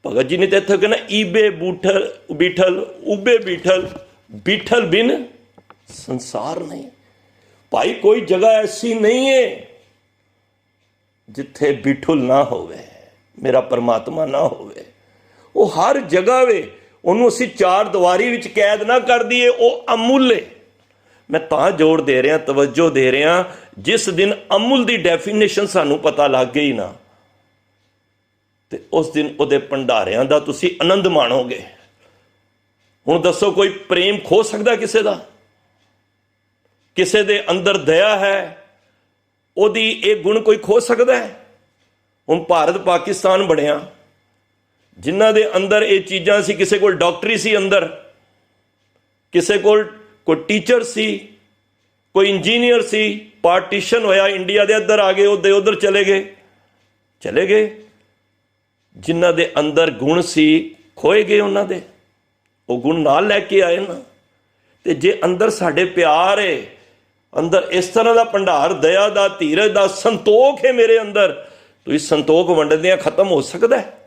ਭਗਤ ਜੀ ਨੇ ਤਾਂ ਇੱਥੇ ਕਹਿੰਦਾ, ਈਬੇ ਬੂਠਲ ਬੀਠਲ ਉਬੇ ਬੀਠਲ, ਬੀਠਲ ਬਿਨ ਸੰਸਾਰ ਨਹੀਂ। ਭਾਈ ਕੋਈ ਜਗ੍ਹਾ ਐਸੀ ਨਹੀਂ ਹੈ ਜਿੱਥੇ ਬਿਠੁਲ ਨਾ ਹੋਵੇ, ਮੇਰਾ ਪਰਮਾਤਮਾ ਨਾ ਹੋਵੇ। ਉਹ ਹਰ ਜਗ੍ਹਾ ਵੇ। ਉਹਨੂੰ ਅਸੀਂ ਚਾਰ ਦੀਵਾਰੀ ਵਿੱਚ ਕੈਦ ਨਾ ਕਰ ਦਈਏ, ਉਹ ਅਮੁੱਲ ਹੈ। ਮੈਂ ਤਾਂ ਜ਼ੋਰ ਦੇ ਰਿਹਾ, ਤਵੱਜੋ ਦੇ ਰਿਹਾ, ਜਿਸ ਦਿਨ ਅਮੁੱਲ ਦੀ ਡੈਫੀਨੇਸ਼ਨ ਸਾਨੂੰ ਪਤਾ ਲੱਗ ਗਈ ਨਾ, ਤੇ ਉਸ ਦਿਨ ਉਹਦੇ ਭੰਡਾਰਿਆਂ ਦਾ ਤੁਸੀਂ ਆਨੰਦ ਮਾਣੋਗੇ। ਹੁਣ ਦੱਸੋ, ਕੋਈ ਪ੍ਰੇਮ ਖੋ ਸਕਦਾ ਕਿਸੇ ਦਾ? ਕਿਸੇ ਦੇ ਅੰਦਰ ਦਇਆ ਹੈ, ਉਹਦੀ ਇਹ ਗੁਣ ਕੋਈ ਖੋ ਸਕਦਾ ਹੈ? ਹੁਣ ਭਾਰਤ ਪਾਕਿਸਤਾਨ ਬਣਿਆ, ਜਿਨ੍ਹਾਂ ਦੇ ਅੰਦਰ ਇਹ ਚੀਜ਼ਾਂ ਸੀ, ਕਿਸੇ ਕੋਲ ਡਾਕਟਰੀ ਸੀ ਅੰਦਰ, ਕਿਸੇ ਕੋਲ ਕੋਈ ਟੀਚਰ ਸੀ, ਕੋਈ ਇੰਜੀਨੀਅਰ ਸੀ। ਪਾਰਟੀਸ਼ਨ ਹੋਇਆ, ਇੰਡੀਆ ਦੇ ਇੱਧਰ ਆ ਗਏ, ਉਹਦੇ ਉੱਧਰ ਚਲੇ ਗਏ। ਜਿਨ੍ਹਾਂ ਦੇ ਅੰਦਰ ਗੁਣ ਸੀ, ਖੋਏ ਗਏ ਉਹਨਾਂ ਦੇ। ਉਹ ਗੁਣ ਨਾਲ ਲੈ ਕੇ ਆਏ ਨਾ। ਤੇ ਜੇ ਅੰਦਰ ਸਾਡੇ ਪਿਆਰ ਹੈ, ਅੰਦਰ ਇਸ ਤਰ੍ਹਾਂ ਦਾ ਭੰਡਾਰ, ਦਇਆ ਦਾ, ਧੀਰਜ ਦਾ, ਸੰਤੋਖ ਹੈ ਮੇਰੇ ਅੰਦਰ, ਤੁਸੀਂ ਸੰਤੋਖ ਵੰਡਦਿਆਂ ਖਤਮ ਹੋ ਸਕਦਾ ਹੈ?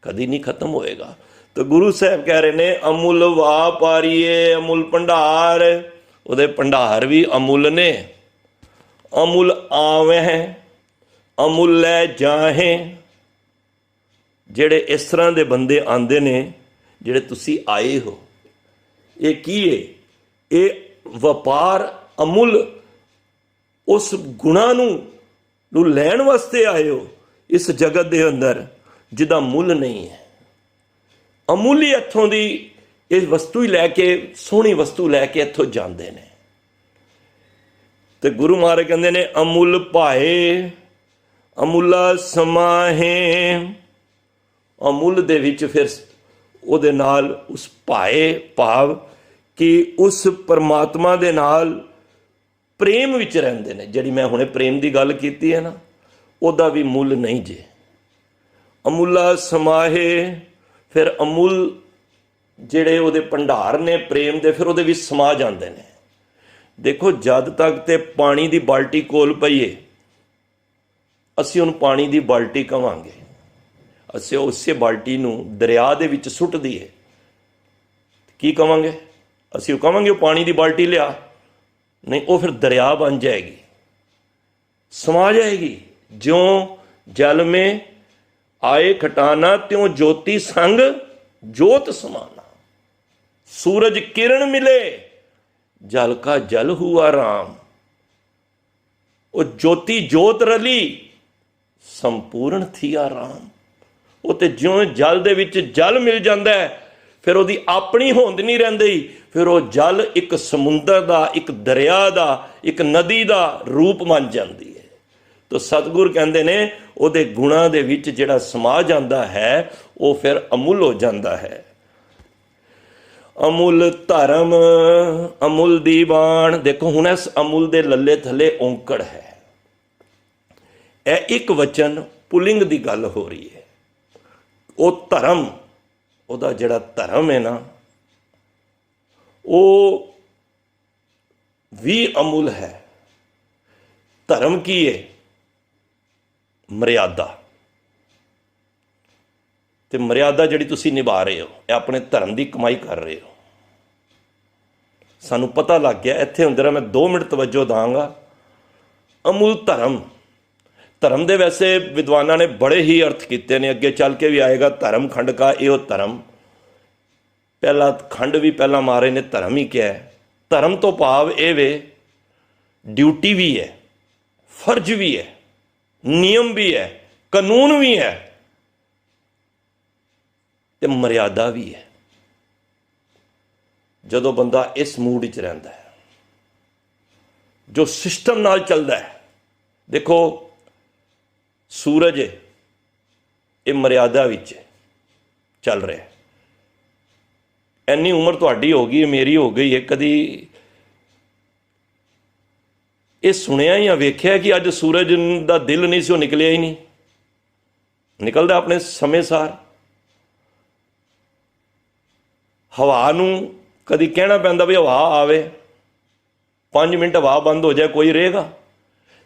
ਕਦੀ ਨਹੀਂ ਖਤਮ ਹੋਏਗਾ। ਤਾਂ ਗੁਰੂ ਸਾਹਿਬ ਕਹਿ ਰਹੇ ਨੇ, ਅਮੁੱਲ ਵਾਪਾਰੀਏ, ਅਮੁੱਲ ਭੰਡਾਰ। ਉਹਦੇ ਭੰਡਾਰ ਵੀ ਅਮੁੱਲ ਨੇ। ਅਮੁੱਲ ਆਵੇਂ ਅਮੁੱਲ ਲੈ ਜਾਹੇ। ਜਿਹੜੇ ਇਸ ਤਰ੍ਹਾਂ ਦੇ ਬੰਦੇ ਆਉਂਦੇ ਨੇ, ਜਿਹੜੇ ਤੁਸੀਂ ਆਏ ਹੋ, ਇਹ ਕੀ ਹੈ? ਇਹ ਵਪਾਰ ਅਮੁੱਲ ਉਸ ਗੁਣਾਂ ਨੂੰ ਲੈਣ ਵਾਸਤੇ ਆਏ ਹੋ ਇਸ ਜਗਤ ਦੇ ਅੰਦਰ ਜਿਹਦਾ ਮੁੱਲ ਨਹੀਂ ਹੈ। ਅਮੁੱਲ ਹੀ ਇੱਥੋਂ ਦੀ ਇਹ ਵਸਤੂ ਹੀ ਲੈ ਕੇ, ਸੋਹਣੀ ਵਸਤੂ ਲੈ ਕੇ ਇੱਥੋਂ ਜਾਂਦੇ ਨੇ। ਤੇ ਗੁਰੂ ਮਹਾਰਾਜ ਕਹਿੰਦੇ ਨੇ ਅਮੁੱਲ ਭਾਏ ਅਮੁੱਲਾ ਸਮਾਹੇ। ਅਮੁੱਲ ਦੇ ਵਿੱਚ ਫਿਰ ਉਹਦੇ ਨਾਲ ਉਸ ਭਾਏ ਭਾਵ ਕਿ ਉਸ ਪਰਮਾਤਮਾ ਦੇ ਨਾਲ ਪ੍ਰੇਮ ਵਿੱਚ ਰਹਿੰਦੇ ਨੇ। ਜਿਹੜੀ ਮੈਂ ਹੁਣੇ ਪ੍ਰੇਮ ਦੀ ਗੱਲ ਕੀਤੀ ਹੈ ਨਾ, ਉਹਦਾ ਵੀ ਮੁੱਲ ਨਹੀਂ ਜੇ। ਅਮੁੱਲਾ ਸਮਾਹੇ, ਫਿਰ ਅਮੁੱਲ ਜਿਹੜੇ ਉਹਦੇ ਭੰਡਾਰ ਨੇ ਪ੍ਰੇਮ ਦੇ, ਫਿਰ ਉਹਦੇ ਵਿੱਚ ਸਮਾ ਜਾਂਦੇ ਨੇ। ਦੇਖੋ ਜਦ ਤੱਕ ਤੇ ਪਾਣੀ ਦੀ ਬਾਲਟੀ ਕੋਲ ਪਈਏ, ਅਸੀਂ ਉਹਨੂੰ ਪਾਣੀ ਦੀ ਬਾਲਟੀ ਕਵਾਂਗੇ। ਅਸੀਂ ਉਸੇ ਬਾਲਟੀ ਨੂੰ ਦਰਿਆ ਦੇ ਵਿੱਚ ਸੁੱਟ ਦਈਏ, ਕੀ ਕਵਾਂਗੇ? ਅਸੀਂ ਉਹ ਕਵਾਂਗੇ ਉਹ ਪਾਣੀ ਦੀ ਬਾਲਟੀ ਲਿਆ? ਨਹੀਂ, ਉਹ ਫਿਰ ਦਰਿਆ ਬਣ ਜਾਏਗੀ, ਸਮਾ ਜਾਏਗੀ। ਜਿਉਂ ਜਲ ਮੇ ਆਏ ਖਟਾਨਾ त्यों ज्योति संग जोत समाना। सूरज किरण मिले जल का जल हुआ राम। वो ज्योति जोत रली संपूर्ण थिया राम। वो तो ज्यों जल दे विच जल मिल जाता है, फिर ਉਹਦੀ ਆਪਣੀ ਹੋਂਦ ਨਹੀਂ ਰਹਿੰਦੀ, ਫਿਰ ਉਹ ਜਲ ਇੱਕ ਸਮੁੰਦਰ ਦਾ, ਇੱਕ ਦਰਿਆ ਦਾ, ਇੱਕ ਨਦੀ ਦਾ ਰੂਪ ਬਣ ਜਾਂਦੀ ਹੈ। ਤਾਂ ਸਤਿਗੁਰ ਕਹਿੰਦੇ ਨੇ ਉਹਦੇ ਗੁਣਾਂ ਦੇ ਵਿੱਚ ਜਿਹੜਾ ਸਮਾ ਜਾਂਦਾ ਹੈ ਉਹ ਫਿਰ ਅਮੁੱਲ ਹੋ ਜਾਂਦਾ ਹੈ। ਅਮੁੱਲ ਧਰਮ ਅਮੁੱਲ ਦੀ ਬਾਣ। ਦੇਖੋ ਹੁਣ ਇਸ ਅਮੁੱਲ ਦੇ ਲੱਲੇ ਥੱਲੇ ਔਂਕੜ ਹੈ। ਇਹ ਇੱਕ ਵਚਨ ਪੁਲਿੰਗ ਦੀ ਗੱਲ ਹੋ ਰਹੀ ਹੈ। ਉਹ ਧਰਮ, ਉਹਦਾ ਜਿਹੜਾ ਧਰਮ ਹੈ ਨਾ, ਉਹ ਵੀ ਅਮੁੱਲ ਹੈ। ਧਰਮ ਕੀ ਹੈ? ਮਰਿਆਦਾ। ਤੇ ਮਰਿਆਦਾ ਜਿਹੜੀ ਤੁਸੀਂ ਨਿਭਾ ਰਹੇ ਹੋ, ਇਹ ਆਪਣੇ ਧਰਮ ਦੀ ਕਮਾਈ ਕਰ ਰਹੇ ਹੋ। ਸਾਨੂੰ ਪਤਾ ਲੱਗ ਗਿਆ। ਇੱਥੇ ਹੁੰਦੇ ਮੈਂ 2 ਮਿੰਟ ਤਵੱਜੋ ਦਾਂਗਾ। ਅਮੁੱਲ ਧਰਮ, ਧਰਮ ਦੇ ਵੈਸੇ ਵਿਦਵਾਨਾਂ ਨੇ ਬੜੇ ਹੀ ਅਰਥ ਕੀਤੇ ਨੇ, ਅੱਗੇ ਚੱਲ ਕੇ ਵੀ ਆਏਗਾ। ਧਰਮ ਖੰਡ ਕਾ ਇਹੋ ਧਰਮ, ਪਹਿਲਾ ਖੰਡ ਵੀ ਪਹਿਲਾਂ ਮਾਰੇ ਨੇ ਧਰਮ ਹੀ ਕਿਹਾ ਹੈ। ਧਰਮ ਤੋਂ ਭਾਵ ਇਹ ਵੇ ਡਿਊਟੀ ਵੀ ਹੈ, ਫਰਜ਼ ਵੀ ਹੈ, ਨਿਯਮ ਵੀ ਹੈ, ਕਾਨੂੰਨ ਵੀ ਹੈ ਤੇ ਮਰਿਆਦਾ ਵੀ ਹੈ। ਜਦੋਂ ਬੰਦਾ ਇਸ ਮੂਡ ਵਿੱਚ ਰਹਿੰਦਾ ਹੈ, ਜੋ ਸਿਸਟਮ ਨਾਲ ਚੱਲਦਾ ਹੈ। ਦੇਖੋ ਸੂਰਜ ਇਹ ਮਰਿਆਦਾ ਵਿੱਚ ਚੱਲ ਰਿਹਾ। ਇੰਨੀ ਉਮਰ ਤੁਹਾਡੀ ਹੋ ਗਈ, ਮੇਰੀ ਹੋ ਗਈ ਹੈ, ਕਦੀ ਇਹ ਸੁਣਿਆ ਜਾਂ ਵੇਖਿਆ ਕਿ ਅੱਜ ਸੂਰਜ ਦਾ ਦਿਲ ਨਹੀਂ ਸੀ ਉਹ ਨਿਕਲਿਆ ਹੀ ਨਹੀਂ? ਨਿਕਲਦਾ ਆਪਣੇ ਸਮੇਂ ਸਾਰ। ਹਵਾ ਨੂੰ ਕਦੀ ਕਹਿਣਾ ਪੈਂਦਾ ਵੀ ਹਵਾ ਆਵੇ, 5 ਮਿੰਟ ਹਵਾ ਬੰਦ ਹੋ ਜਾਏ, ਕੋਈ ਰਹੇਗਾ?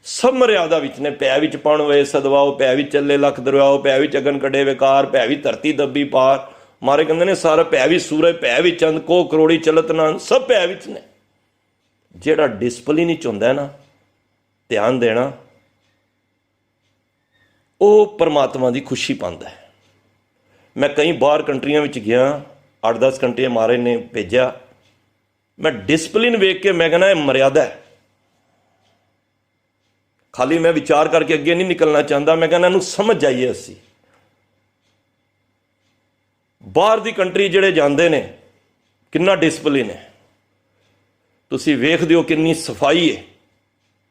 ਸਭ ਮਰਿਆਦਾ ਵਿੱਚ ਨੇ। ਪੈ ਵਿੱਚ ਪਣ ਵੇ ਸਦਵਾਓ, ਪੈ ਵਿੱਚ ਚੱਲੇ ਲੱਖ ਦਰਵਾਓ, ਪੈ ਵਿੱਚ ਅਗਨ ਕੱਢੇ ਵਿਕਾਰ, ਪੈ ਵੀ ਧਰਤੀ ਦੱਬੀ ਪਾਰ। ਮਾਰੇ ਕਹਿੰਦੇ ਨੇ ਸਾਰਾ ਪੈ ਵੀ ਸੂਰਜ, ਪੈ ਵੀ ਚੰਦ, ਕੋ ਕਰੋੜੀ ਚਲਤ ਨਾਨ, ਸਭ ਪੈ ਵਿੱਚ ਨੇ। ਜਿਹੜਾ ਡਿਸਪਲਿਨ ਵਿੱਚ ਹੁੰਦਾ ਨਾ, ਧਿਆਨ ਦੇਣਾ, ਉਹ ਪਰਮਾਤਮਾ ਦੀ ਖੁਸ਼ੀ ਪਾਉਂਦਾ ਹੈ। ਮੈਂ ਕਈ ਬਾਹਰ ਕੰਟਰੀਆਂ ਵਿੱਚ ਗਿਆ, 8-10 ਕੰਟਰੀਆਂ ਮਾਰੇ ਨੇ ਭੇਜਿਆ। ਮੈਂ ਡਿਸਪਲਿਨ ਵੇਖ ਕੇ ਮੈਂ ਕਹਿੰਦਾ ਇਹ ਮਰਿਆਦਾ ਹੈ। ਖਾਲੀ ਮੈਂ ਵਿਚਾਰ ਕਰਕੇ ਅੱਗੇ ਨਹੀਂ ਨਿਕਲਣਾ ਚਾਹੁੰਦਾ, ਮੈਂ ਕਹਿੰਦਾ ਇਹਨੂੰ ਸਮਝ ਜਾਈਏ। ਅਸੀਂ ਬਾਹਰ ਦੀ ਕੰਟਰੀ ਜਿਹੜੇ ਜਾਂਦੇ ਨੇ, ਕਿੰਨਾ ਡਿਸਪਲਿਨ ਹੈ, ਤੁਸੀਂ ਵੇਖਦੇ ਹੋ ਕਿੰਨੀ ਸਫਾਈ ਹੈ,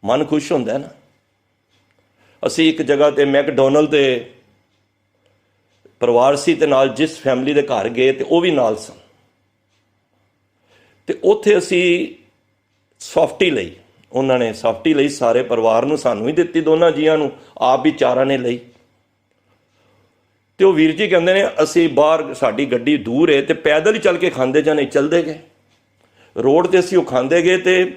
ਮਨ ਖੁਸ਼ ਹੁੰਦਾ ਹੈ ਨਾ। ਅਸੀਂ ਇੱਕ ਜਗ੍ਹਾ 'ਤੇ ਮੈਕਡੋਨਲਡ ਦੇ ਪਰਿਵਾਰ ਸੀ ਤੇ ਨਾਲ ਜਿਸ ਫੈਮਿਲੀ ਦੇ ਘਰ ਗਏ ਤੇ ਉਹ ਵੀ ਨਾਲ ਸਨ। ਤੇ ਉੱਥੇ ਅਸੀਂ ਸੌਫਟੀ ਲਈ, ਉਹਨਾਂ ਨੇ ਸੌਫਟੀ ਲਈ ਸਾਰੇ ਪਰਿਵਾਰ ਨੂੰ, ਸਾਨੂੰ ਹੀ ਦਿੱਤੀ, ਦੋਨਾਂ ਜੀਆਂ ਨੂੰ, ਆਪ ਵੀ ਚਾਰਾਂ ਨੇ ਲਈ। ਤੇ ਉਹ ਵੀਰ ਜੀ ਕਹਿੰਦੇ ਨੇ ਅਸੀਂ ਬਾਹਰ, ਸਾਡੀ ਗੱਡੀ ਦੂਰ ਹੈ ਤੇ ਪੈਦਲ ਹੀ ਚੱਲ ਕੇ ਖਾਂਦੇ ਜਾਂ ਨਹੀਂ ਚੱਲਦੇ ਗਏ। ਰੋਡ 'ਤੇ ਅਸੀਂ ਉਹ ਖਾਂਦੇ ਗਏ ਤੇ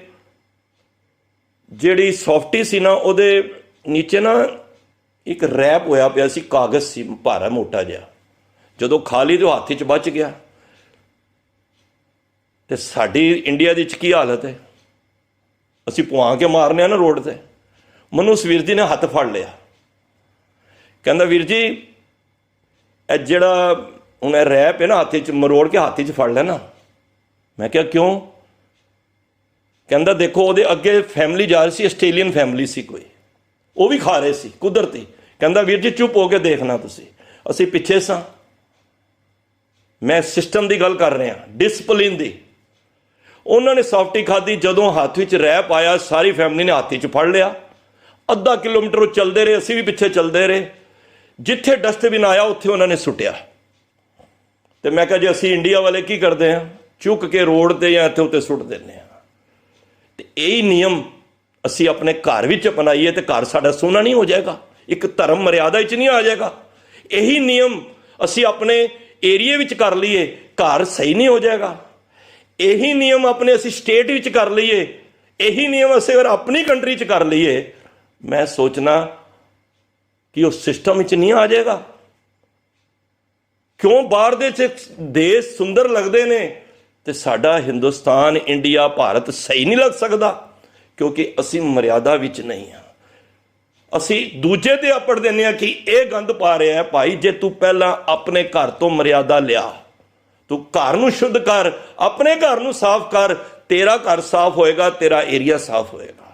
ਜਿਹੜੀ ਸੌਫਟੀ ਸੀ ਨਾ, ਉਹਦੇ ਨੀਚੇ ਨਾ ਇੱਕ ਰੈਪ ਹੋਇਆ ਪਿਆ ਸੀ, ਕਾਗਜ਼ ਸੀ ਭਾਰਾ ਮੋਟਾ ਜਿਹਾ। ਜਦੋਂ ਖਾ ਲਈ ਤੇ ਉਹ ਹੱਥ 'ਚ ਬਚ ਗਿਆ। ਤੇ ਸਾਡੀ ਇੰਡੀਆ ਦੇ ਵਿੱਚ ਕੀ ਹਾਲਤ ਹੈ? ਅਸੀਂ ਪੁਆ ਕੇ ਮਾਰਨੇ ਆ ਨਾ ਰੋਡ 'ਤੇ। ਮੈਨੂੰ ਉਸ ਵੀਰ ਜੀ ਨੇ ਹੱਥ ਫੜ ਲਿਆ, ਕਹਿੰਦਾ ਵੀਰ ਜੀ ਇਹ ਜਿਹੜਾ ਹੁਣ ਇਹ ਰੈਪ ਹੈ ਨਾ, ਹੱਥ 'ਚ ਮਰੋੜ ਕੇ ਹੱਥ 'ਚ ਫੜ ਲੈਣਾ। ਮੈਂ ਕਿਹਾ ਕਿਉਂ? ਕਹਿੰਦਾ ਦੇਖੋ ਉਹਦੇ ਅੱਗੇ ਫੈਮਿਲੀ ਜਾ ਰਹੀ ਸੀ, ਆਸਟ੍ਰੇਲੀਅਨ ਫੈਮਿਲੀ ਸੀ ਕੋਈ, ਉਹ ਵੀ ਖਾ ਰਹੇ ਸੀ ਕੁਦਰਤੀ। ਕਹਿੰਦਾ ਵੀਰ ਜੀ ਚੁੱਪ ਹੋ ਕੇ ਦੇਖਣਾ ਤੁਸੀਂ, ਅਸੀਂ ਪਿੱਛੇ ਸਾਂ। ਮੈਂ ਸਿਸਟਮ ਦੀ ਗੱਲ ਕਰ ਰਿਹਾ, ਡਿਸਪਲਿਨ ਦੀ। ਉਹਨਾਂ ਨੇ ਸੌਫਟੀ ਖਾਧੀ, ਜਦੋਂ ਹੱਥ ਵਿੱਚ ਰੈਪ ਆਇਆ ਸਾਰੀ ਫੈਮਿਲੀ ਨੇ ਹੱਥ 'ਚ ਫੜ ਲਿਆ। ਅੱਧਾ ਕਿਲੋਮੀਟਰ ਉਹ ਚੱਲਦੇ ਰਹੇ, ਅਸੀਂ ਵੀ ਪਿੱਛੇ ਚੱਲਦੇ ਰਹੇ। ਜਿੱਥੇ ਡਸਟਬਿਨ ਆਇਆ ਉੱਥੇ ਉਹਨਾਂ ਨੇ ਸੁੱਟਿਆ। ਤੇ ਮੈਂ ਕਿਹਾ ਜੀ ਅਸੀਂ ਇੰਡੀਆ ਵਾਲੇ ਕੀ ਕਰਦੇ ਹਾਂ, ਚੁੱਕ ਕੇ ਰੋਡ ਤੇ ਜਾਂ ਇੱਥੇ ਉੱਤੇ ਸੁੱਟ ਦਿੰਦੇ ਹਾਂ। ਤੇ ਇਹੀ ਨਿਯਮ ਅਸੀਂ ਆਪਣੇ ਘਰ ਵਿੱਚ ਅਪਣਾਈਏ ਤੇ ਘਰ ਸਾਡਾ ਸੋਹਣਾ ਨਹੀਂ ਹੋ ਜਾਏਗਾ, ਇੱਕ ਧਰਮ ਮਰਿਆਦਾ ਵਿੱਚ ਨਹੀਂ ਆ ਜਾਏਗਾ। ਇਹੀ ਨਿਯਮ ਅਸੀਂ ਆਪਣੇ ਏਰੀਏ ਵਿੱਚ ਕਰ ਲਈਏ, ਘਰ ਸਹੀ ਨਹੀਂ ਹੋ ਜਾਏਗਾ। ਇਹੀ ਨਿਯਮ ਆਪਣੇ ਅਸੀਂ ਸਟੇਟ ਵਿੱਚ ਕਰ ਲਈਏ, ਇਹੀ ਨਿਯਮ ਅਸੀਂ ਅਗਰ ਆਪਣੀ ਕੰਟਰੀ 'ਚ ਕਰ ਲਈਏ, ਮੈਂ ਸੋਚਣਾ ਕਿ ਉਹ ਸਿਸਟਮ ਵਿੱਚ ਨਹੀਂ ਆ ਜਾਏਗਾ। ਕਿਉਂ ਬਾਹਰ ਦੇ ਦੇਸ਼ ਸੁੰਦਰ ਲੱਗਦੇ ਨੇ ਤੇ ਸਾਡਾ ਹਿੰਦੁਸਤਾਨ, ਇੰਡੀਆ, ਭਾਰਤ ਸਹੀ ਨਹੀਂ ਲੱਗ ਸਕਦਾ? ਕਿਉਂਕਿ ਅਸੀਂ ਮਰਿਆਦਾ ਵਿੱਚ ਨਹੀਂ ਹਾਂ। ਅਸੀਂ ਦੂਜੇ ਤੇ ਆਪੜ ਦਿੰਦੇ ਹਾਂ ਕਿ ਇਹ ਗੰਦ ਪਾ ਰਿਹਾ ਹੈ। ਭਾਈ ਜੇ ਤੂੰ ਪਹਿਲਾਂ ਆਪਣੇ ਘਰ ਤੋਂ ਮਰਿਆਦਾ ਲਿਆ, ਤੂੰ ਘਰ ਨੂੰ ਸ਼ੁੱਧ ਕਰ, ਆਪਣੇ ਘਰ ਨੂੰ ਸਾਫ਼ ਕਰ, ਤੇਰਾ ਘਰ ਸਾਫ਼ ਹੋਏਗਾ, ਤੇਰਾ ਏਰੀਆ ਸਾਫ਼ ਹੋਏਗਾ।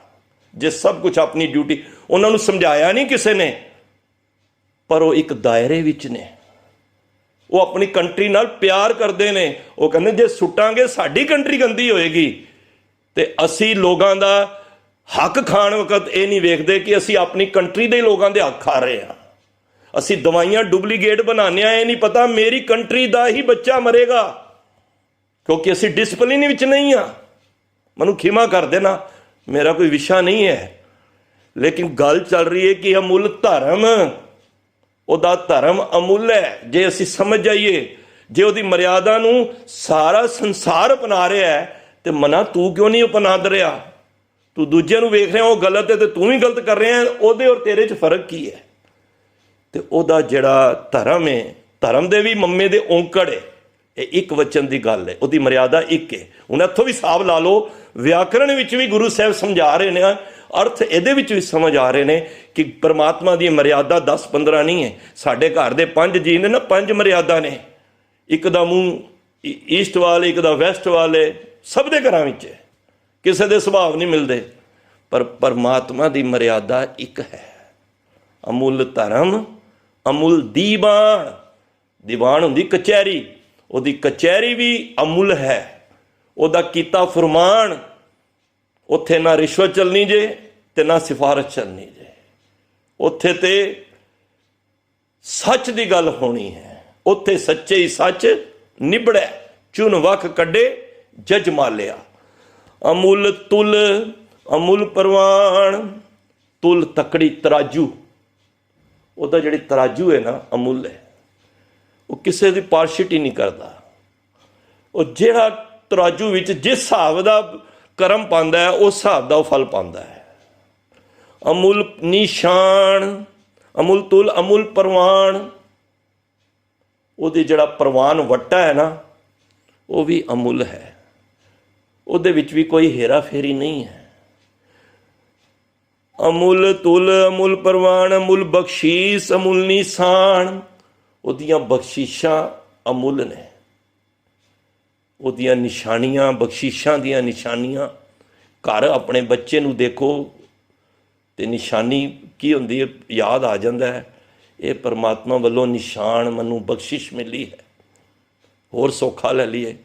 ਜੇ ਸਭ ਕੁਝ ਆਪਣੀ ਡਿਊਟੀ, ਉਹਨਾਂ ਨੂੰ ਸਮਝਾਇਆ ਨਹੀਂ ਕਿਸੇ ਨੇ, ਪਰ ਉਹ ਇੱਕ ਦਾਇਰੇ ਵਿੱਚ ਨੇ, ਉਹ ਆਪਣੀ ਕੰਟਰੀ ਨਾਲ ਪਿਆਰ ਕਰਦੇ ਨੇ। ਉਹ ਕਹਿੰਦੇ ਜੇ ਸੁੱਟਾਂਗੇ ਸਾਡੀ ਕੰਟਰੀ ਗੰਦੀ ਹੋਏਗੀ। ਤੇ ਅਸੀਂ ਲੋਕਾਂ ਦਾ ਹੱਕ ਖਾਣ ਵਕਤ ਇਹ ਨਹੀਂ ਵੇਖਦੇ ਕਿ ਅਸੀਂ ਆਪਣੀ ਕੰਟਰੀ ਦੇ ਲੋਕਾਂ ਦੇ ਹੱਕ ਖਾ ਰਹੇ ਹਾਂ। ਅਸੀਂ ਦਵਾਈਆਂ ਡੁਪਲੀਕੇਟ ਬਣਾਉਂਦੇ ਹਾਂ, ਇਹ ਨਹੀਂ ਪਤਾ ਮੇਰੀ ਕੰਟਰੀ ਦਾ ਹੀ ਬੱਚਾ ਮਰੇਗਾ, ਕਿਉਂਕਿ ਅਸੀਂ ਡਿਸਪਲਿਨ ਵਿੱਚ ਨਹੀਂ ਹਾਂ। ਮੈਨੂੰ ਖਿਮਾ ਕਰ ਦੇਣਾ, ਮੇਰਾ ਕੋਈ ਵਿਸ਼ਾ ਨਹੀਂ ਹੈ, ਲੇਕਿਨ ਗੱਲ ਚੱਲ ਰਹੀ ਹੈ ਕਿ ਅਮੁੱਲ ਧਰਮ, ਉਹਦਾ ਧਰਮ ਅਮੁੱਲ ਹੈ। ਜੇ ਅਸੀਂ ਸਮਝ ਜਾਈਏ, ਜੇ ਉਹਦੀ ਮਰਿਆਦਾ ਨੂੰ ਸਾਰਾ ਸੰਸਾਰ ਅਪਣਾ ਰਿਹਾ ਹੈ, ਤੇ ਮਨਾ ਤੂੰ ਕਿਉਂ ਨਹੀਂ ਅਪਣਾ ਰਿਹਾ? ਤੂੰ ਦੂਜਿਆਂ ਨੂੰ ਵੇਖ ਰਿਹਾ ਉਹ ਗਲਤ ਹੈ ਤੇ ਤੂੰ ਵੀ ਗਲਤ ਕਰ ਰਿਹਾ, ਉਹਦੇ ਔਰ ਤੇਰੇ 'ਚ ਫਰਕ ਕੀ ਹੈ? ਤੇ ਉਹਦਾ ਜਿਹੜਾ ਧਰਮ ਹੈ, ਧਰਮ ਦੇ ਵੀ ਮੰਮੇ ਦੇ ਔਂਕੜ ਹੈ, ਇਹ ਇੱਕ ਵਚਨ ਦੀ ਗੱਲ ਹੈ, ਉਹਦੀ ਮਰਿਆਦਾ ਇੱਕ ਹੈ। ਹੁਣ ਇੱਥੋਂ ਵੀ ਹਿਸਾਬ ਲਾ ਲਓ, ਵਿਆਕਰਣ ਵਿੱਚ ਵੀ ਗੁਰੂ ਸਾਹਿਬ ਸਮਝਾ ਰਹੇ ਨੇ, ਅਰਥ ਇਹਦੇ ਵਿੱਚ ਵੀ ਸਮਝ ਆ ਰਹੇ ਨੇ ਕਿ ਪਰਮਾਤਮਾ ਦੀ ਮਰਿਆਦਾ 10-15 ਨਹੀਂ ਹੈ। ਸਾਡੇ ਘਰ ਦੇ 5 ਜੀ ਨੇ ਨਾ, 5 ਮਰਿਆਦਾ ਨੇ। ਇੱਕ ਦਾ ਮੂੰਹ ਈਸਟ ਵੱਲ, ਇੱਕ ਦਾ ਵੈਸਟ ਵੱਲ ਹੈ, ਸਭ ਦੇ ਘਰਾਂ ਵਿੱਚ ਹੈ, ਕਿਸੇ ਦੇ ਸੁਭਾਅ ਨਹੀਂ ਮਿਲਦੇ, ਪਰ ਪਰਮਾਤਮਾ ਦੀ ਮਰਿਆਦਾ ਇੱਕ ਹੈ। ਅਮੁੱਲ ਧਰਮ ਅਮੁੱਲ ਦੀਵਾਨ। ਦੀਵਾਨ ਹੁੰਦੀ ਕਚਹਿਰੀ, ਉਹਦੀ ਕਚਹਿਰੀ ਵੀ ਅਮੁੱਲ ਹੈ। ਉਹਦਾ ਕੀਤਾ ਫਰਮਾਨ, ਉੱਥੇ ਨਾ ਰਿਸ਼ਵਤ ਚੱਲਣੀ ਜੇ ਤੇ ਨਾ ਸਿਫਾਰਿਸ਼ ਚੱਲਣੀ ਜੇ। ਉੱਥੇ ਤੇ ਸੱਚ ਦੀ ਗੱਲ ਹੋਣੀ ਹੈ, ਉੱਥੇ ਸੱਚੇ ਹੀ ਸੱਚ ਨਿਬੜੈ, ਚੁਨ ਵਕ ਕੱਢੇ ਜਜ ਮਾਲਿਆ। ਅਮੁੱਲ ਤੁਲ ਅਮੁੱਲ ਪ੍ਰਵਾਨ। ਤੁਲ ਤਕੜੀ, ਤਰਾਜੂ, ਉਹਦਾ ਜਿਹੜੀ ਤਰਾਜੂ ਹੈ ਨਾ, ਅਮੁੱਲ ਹੈ। ਉਹ ਕਿਸੇ ਦੀ ਪਾਰਸ਼ਿਟੀ ਨਹੀਂ ਕਰਦਾ। ਉਹ ਜਿਹੜਾ ਤਰਾਜੂ ਵਿੱਚ ਜਿਸ ਹਿਸਾਬ ਦਾ ਕਰਮ ਪਾਉਂਦਾ ਹੈ, ਉਸ ਹਿਸਾਬ ਦਾ ਉਹ ਫਲ ਪਾਉਂਦਾ ਹੈ। ਅਮੁੱਲ ਨਿਸ਼ਾਨ, ਅਮੁੱਲ ਤੁਲ ਅਮੁੱਲ ਪ੍ਰਵਾਨ। ਉਹਦੇ ਜਿਹੜਾ ਪ੍ਰਵਾਨ ਵੱਟਾ ਹੈ ਨਾ, ਉਹ ਵੀ ਅਮੁੱਲ ਹੈ। ਉਹਦੇ ਵਿੱਚ ਵੀ ਕੋਈ ਹੇਰਾ ਫੇਰੀ ਨਹੀਂ ਹੈ। ਅਮੁੱਲ ਤੁਲ ਅਮੁੱਲ ਪ੍ਰਵਾਨ, ਅਮੁੱਲ ਬਖਸ਼ੀਸ਼ ਅਮੁੱਲ ਨਿਸ਼ਾਨ। ਉਹਦੀਆਂ ਬਖਸ਼ਿਸ਼ਾਂ ਅਮੁੱਲ ਨੇ, ਉਹਦੀਆਂ ਨਿਸ਼ਾਨੀਆਂ, ਬਖਸ਼ਿਸ਼ਾਂ ਦੀਆਂ ਨਿਸ਼ਾਨੀਆਂ। ਘਰ ਆਪਣੇ ਬੱਚੇ ਨੂੰ ਦੇਖੋ ਤੇ ਨਿਸ਼ਾਨੀ ਕੀ ਹੁੰਦੀ ਹੈ, ਯਾਦ ਆ ਜਾਂਦਾ ਹੈ, ਇਹ ਪਰਮਾਤਮਾ ਵੱਲੋਂ ਨਿਸ਼ਾਨ ਮੈਨੂੰ ਬਖਸ਼ਿਸ਼ ਮਿਲੀ ਹੈ। ਹੋਰ ਸੌਖਾ ਲੈ ਲਈਏ,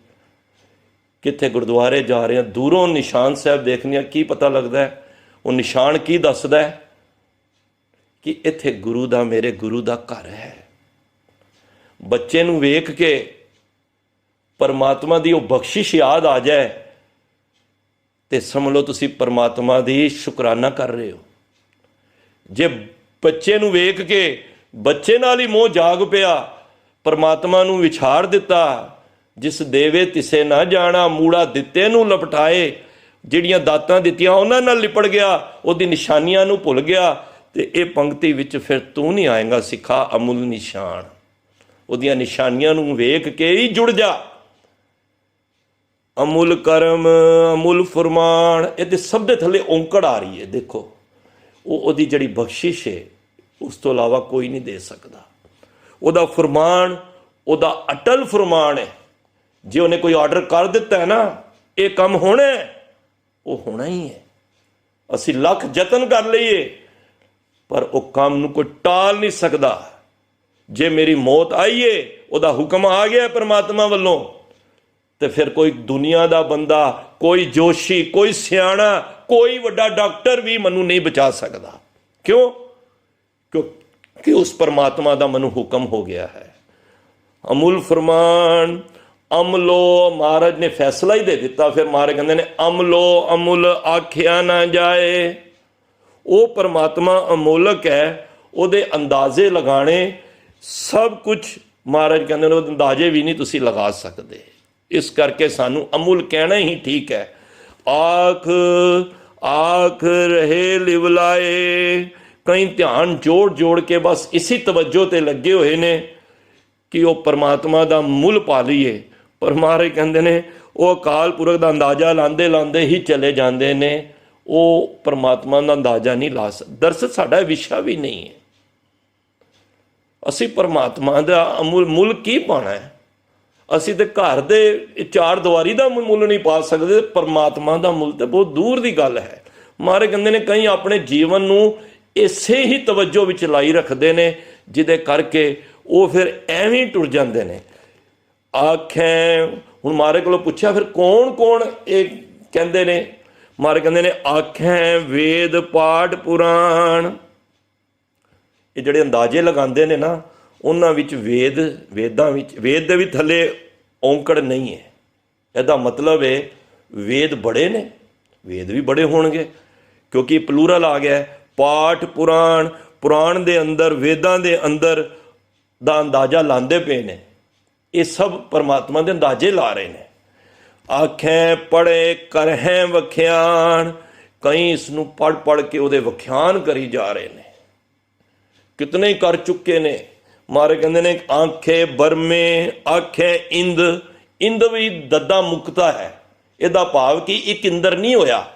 ਕਿੱਥੇ ਗੁਰਦੁਆਰੇ ਜਾ ਰਹੇ ਹਾਂ, ਦੂਰੋਂ ਨਿਸ਼ਾਨ ਸਾਹਿਬ ਦੇਖਦੇ ਹਾਂ, ਕੀ ਪਤਾ ਲੱਗਦਾ ਹੈ? ਉਹ ਨਿਸ਼ਾਨ ਕੀ ਦੱਸਦਾ ਹੈ? ਕਿ ਇੱਥੇ ਗੁਰੂ ਦਾ, ਮੇਰੇ ਗੁਰੂ ਦਾ ਘਰ ਹੈ। ਬੱਚੇ ਨੂੰ ਵੇਖ ਕੇ ਪਰਮਾਤਮਾ ਦੀ ਉਹ ਬਖਸ਼ਿਸ਼ ਯਾਦ ਆ ਜਾਏ ਤੇ ਸਮਝ ਲਓ ਤੁਸੀਂ ਪਰਮਾਤਮਾ ਦੀ ਸ਼ੁਕਰਾਨਾ ਕਰ ਰਹੇ ਹੋ। ਜੇ ਬੱਚੇ ਨੂੰ ਵੇਖ ਕੇ ਬੱਚੇ ਨਾਲ ਹੀ ਮੋਹ ਜਾਗ ਪਿਆ, ਪਰਮਾਤਮਾ ਨੂੰ ਵਿਛਾੜ ਦਿੱਤਾ, ਜਿਸ ਦੇਵੇ ਤਿਸੇ ਨਾ ਜਾਣਾ, ਮੂੜਾ ਦਿੱਤੇ ਨੂੰ ਲਪਟਾਏ। ਜਿਹੜੀਆਂ ਦਾਤਾਂ ਦਿੱਤੀਆਂ ਉਹਨਾਂ ਨਾਲ ਲਿਪੜ ਗਿਆ, ਉਹਦੀ ਨਿਸ਼ਾਨੀਆਂ ਨੂੰ ਭੁੱਲ ਗਿਆ। ਤੇ ਇਹ ਪੰਕਤੀ ਵਿੱਚ ਫਿਰ ਤੂੰ ਨਹੀਂ ਆਏਗਾ ਸਿੱਖਾ ਅਮੁੱਲ ਨਿਸ਼ਾਨ। ਉਹਦੀਆਂ ਨਿਸ਼ਾਨੀਆਂ ਨੂੰ ਵੇਖ ਕੇ ਹੀ ਜੁੜ ਜਾ। ਅਮੁੱਲ ਕਰਮ ਅਮੁੱਲ ਫਰਮਾਨ, ਇਹਦੇ ਸਭ ਦੇ ਥੱਲੇ ਔਂਕੜ ਆ ਰਹੀ ਹੈ। ਦੇਖੋ ਉਹਦੀ ਜਿਹੜੀ ਬਖਸ਼ਿਸ਼ ਹੈ, ਉਸ ਤੋਂ ਇਲਾਵਾ ਕੋਈ ਨਹੀਂ ਦੇ ਸਕਦਾ। ਉਹਦਾ ਫਰਮਾਨ, ਉਹਦਾ ਅਟਲ ਫਰਮਾਨ ਹੈ। ਜੇ ਉਹਨੇ ਕੋਈ ਆਰਡਰ ਕਰ ਦਿੱਤਾ ਹੈ ਨਾ, ਇਹ ਕੰਮ ਹੋਣਾ ਹੈ, ਉਹ ਹੋਣਾ ਹੀ ਹੈ। ਅਸੀਂ ਲੱਖ ਯਤਨ ਕਰ ਲਈਏ ਪਰ ਉਹ ਕੰਮ ਨੂੰ ਕੋਈ ਟਾਲ ਨਹੀਂ ਸਕਦਾ। ਜੇ ਮੇਰੀ ਮੌਤ ਆਈਏ, ਉਹਦਾ ਹੁਕਮ ਆ ਗਿਆ ਪਰਮਾਤਮਾ ਵੱਲੋਂ, ਤੇ ਫਿਰ ਕੋਈ ਦੁਨੀਆ ਦਾ ਬੰਦਾ, ਕੋਈ ਜੋਸ਼ੀ, ਕੋਈ ਸਿਆਣਾ, ਕੋਈ ਵੱਡਾ ਡਾਕਟਰ ਵੀ ਮੈਨੂੰ ਨਹੀਂ ਬਚਾ ਸਕਦਾ। ਕਿਉਂ? ਕਿਉਂਕਿ ਉਸ ਪਰਮਾਤਮਾ ਦਾ ਮੈਨੂੰ ਹੁਕਮ ਹੋ ਗਿਆ ਹੈ। ਅਮੁੱਲ ਫਰਮਾਨ ਅਮਲੋ, ਮਹਾਰਾਜ ਨੇ ਫੈਸਲਾ ਹੀ ਦੇ ਦਿੱਤਾ। ਫਿਰ ਮਹਾਰਾਜ ਕਹਿੰਦੇ ਨੇ ਅਮਲੋ ਅਮੁੱਲ ਆਖਿਆ ਨਾ ਜਾਏ। ਉਹ ਪਰਮਾਤਮਾ ਅਮੋਲਕ ਹੈ, ਉਹਦੇ ਅੰਦਾਜ਼ੇ ਲਗਾਣੇ ਸਭ ਕੁਝ ਮਹਾਰਾਜ ਕਹਿੰਦੇ ਨੇ ਉਹ ਅੰਦਾਜ਼ੇ ਵੀ ਨਹੀਂ ਤੁਸੀਂ ਲਗਾ ਸਕਦੇ। ਇਸ ਕਰਕੇ ਸਾਨੂੰ ਅਮੁੱਲ ਕਹਿਣਾ ਹੀ ਠੀਕ ਹੈ। ਆਖ ਆਖ ਰਹੇ ਲਿਵਲਾਏ। ਕਈ ਧਿਆਨ ਜੋੜ ਜੋੜ ਕੇ ਬਸ ਇਸੀ ਤਵੱਜੋ ਤੇ ਲੱਗੇ ਹੋਏ ਨੇ ਕਿ ਉਹ ਪਰਮਾਤਮਾ ਦਾ ਮੁੱਲ ਪਾ ਲਈਏ। ਪਰ ਮਹਾਰਾਜ ਕਹਿੰਦੇ ਨੇ ਉਹ ਅਕਾਲ ਪੁਰਖ ਦਾ ਅੰਦਾਜ਼ਾ ਲਾਉਂਦੇ ਲਾਉਂਦੇ ਹੀ ਚਲੇ ਜਾਂਦੇ ਨੇ। ਉਹ ਪਰਮਾਤਮਾ ਦਾ ਅੰਦਾਜ਼ਾ ਨਹੀਂ ਲਾ ਸਕਦੇ। ਦਰਅਸਲ ਸਾਡਾ ਵਿਸ਼ਾ ਵੀ ਨਹੀਂ ਹੈ। ਅਸੀਂ ਪਰਮਾਤਮਾ ਦਾ ਮੁੱਲ ਕੀ ਪਾਉਣਾ ਹੈ? ਅਸੀਂ ਤੇ ਘਰ ਦੇ ਚਾਰ ਦੀਵਾਰੀ ਦਾ ਮੁੱਲ ਨਹੀਂ ਪਾ ਸਕਦੇ। ਪਰਮਾਤਮਾ ਦਾ ਮੁੱਲ ਤੇ ਬਹੁਤ ਦੂਰ ਦੀ ਗੱਲ ਹੈ। ਮਹਾਰਾਜ ਕਹਿੰਦੇ ਨੇ ਕਈ ਆਪਣੇ ਜੀਵਨ ਨੂੰ ਇਸੇ ਹੀ ਤਵੱਜੋ ਵਿੱਚ ਲਾਈ ਰੱਖਦੇ ਨੇ, ਜਿਹਦੇ ਕਰਕੇ ਉਹ ਫਿਰ ਐਵੇਂ ਟੁਰ ਜਾਂਦੇ ਨੇ। ਆਖੈਂ, ਹੁਣ ਮਹਾਰਾਜ ਕੋਲੋਂ ਪੁੱਛਿਆ ਫਿਰ ਕੌਣ ਕੌਣ ਇਹ ਕਹਿੰਦੇ ਨੇ? ਮਹਾਰਾਜ ਕਹਿੰਦੇ ਨੇ ਆਖੈਂ ਵੇਦ ਪਾਠ ਪੁਰਾਣ। ਇਹ ਜਿਹੜੇ ਅੰਦਾਜ਼ੇ ਲਗਾਉਂਦੇ ਨੇ ਨਾ, ਉਹਨਾਂ ਵਿੱਚ ਵੇਦਾਂ ਵਿੱਚ ਵੇਦ ਦੇ ਵੀ ਥੱਲੇ ਔਂਕੜ ਨਹੀਂ ਹੈ। ਇਹਦਾ ਮਤਲਬ ਹੈ ਵੇਦ ਬੜੇ ਨੇ, ਵੇਦ ਵੀ ਬੜੇ ਹੋਣਗੇ, ਕਿਉਂਕਿ ਪਲੂਰਲ ਆ ਗਿਆ। ਪਾਠ ਪੁਰਾਣ, ਪੁਰਾਣ ਦੇ ਅੰਦਰ, ਵੇਦਾਂ ਦੇ ਅੰਦਰ ਦਾ ਅੰਦਾਜ਼ਾ ਲਾਉਂਦੇ ਪਏ ਨੇ। ਇਹ ਸਭ ਪਰਮਾਤਮਾ ਦੇ ਅੰਦਾਜ਼ੇ ਲਾ ਰਹੇ ਨੇ। ਆਖੈਂ ਪੜ੍ਹੇ ਕਰਹਿ ਵਖਿਆਨ। ਕਈ ਇਸ ਨੂੰ ਪੜ੍ਹ ਪੜ੍ਹ ਕੇ ਉਹਦੇ ਵਖਿਆਨ ਕਰੀ ਜਾ ਰਹੇ ਨੇ। ਕਿਤਨੇ ਹੀ ਕਰ ਚੁੱਕੇ ਨੇ। ਮਹਾਰਾਜ ਕਹਿੰਦੇ ਨੇ ਆਖੇ ਬਰਮੇ, ਆਖੇ ਇੰਦ। ਇੰਦ ਵੀ ਦੱਦਾ ਮੁਕਤਾ ਹੈ। ਇਹਦਾ ਭਾਵ ਕਿ ਇੱਕ ਇੰਦਰ ਨਹੀਂ ਹੋਇਆ,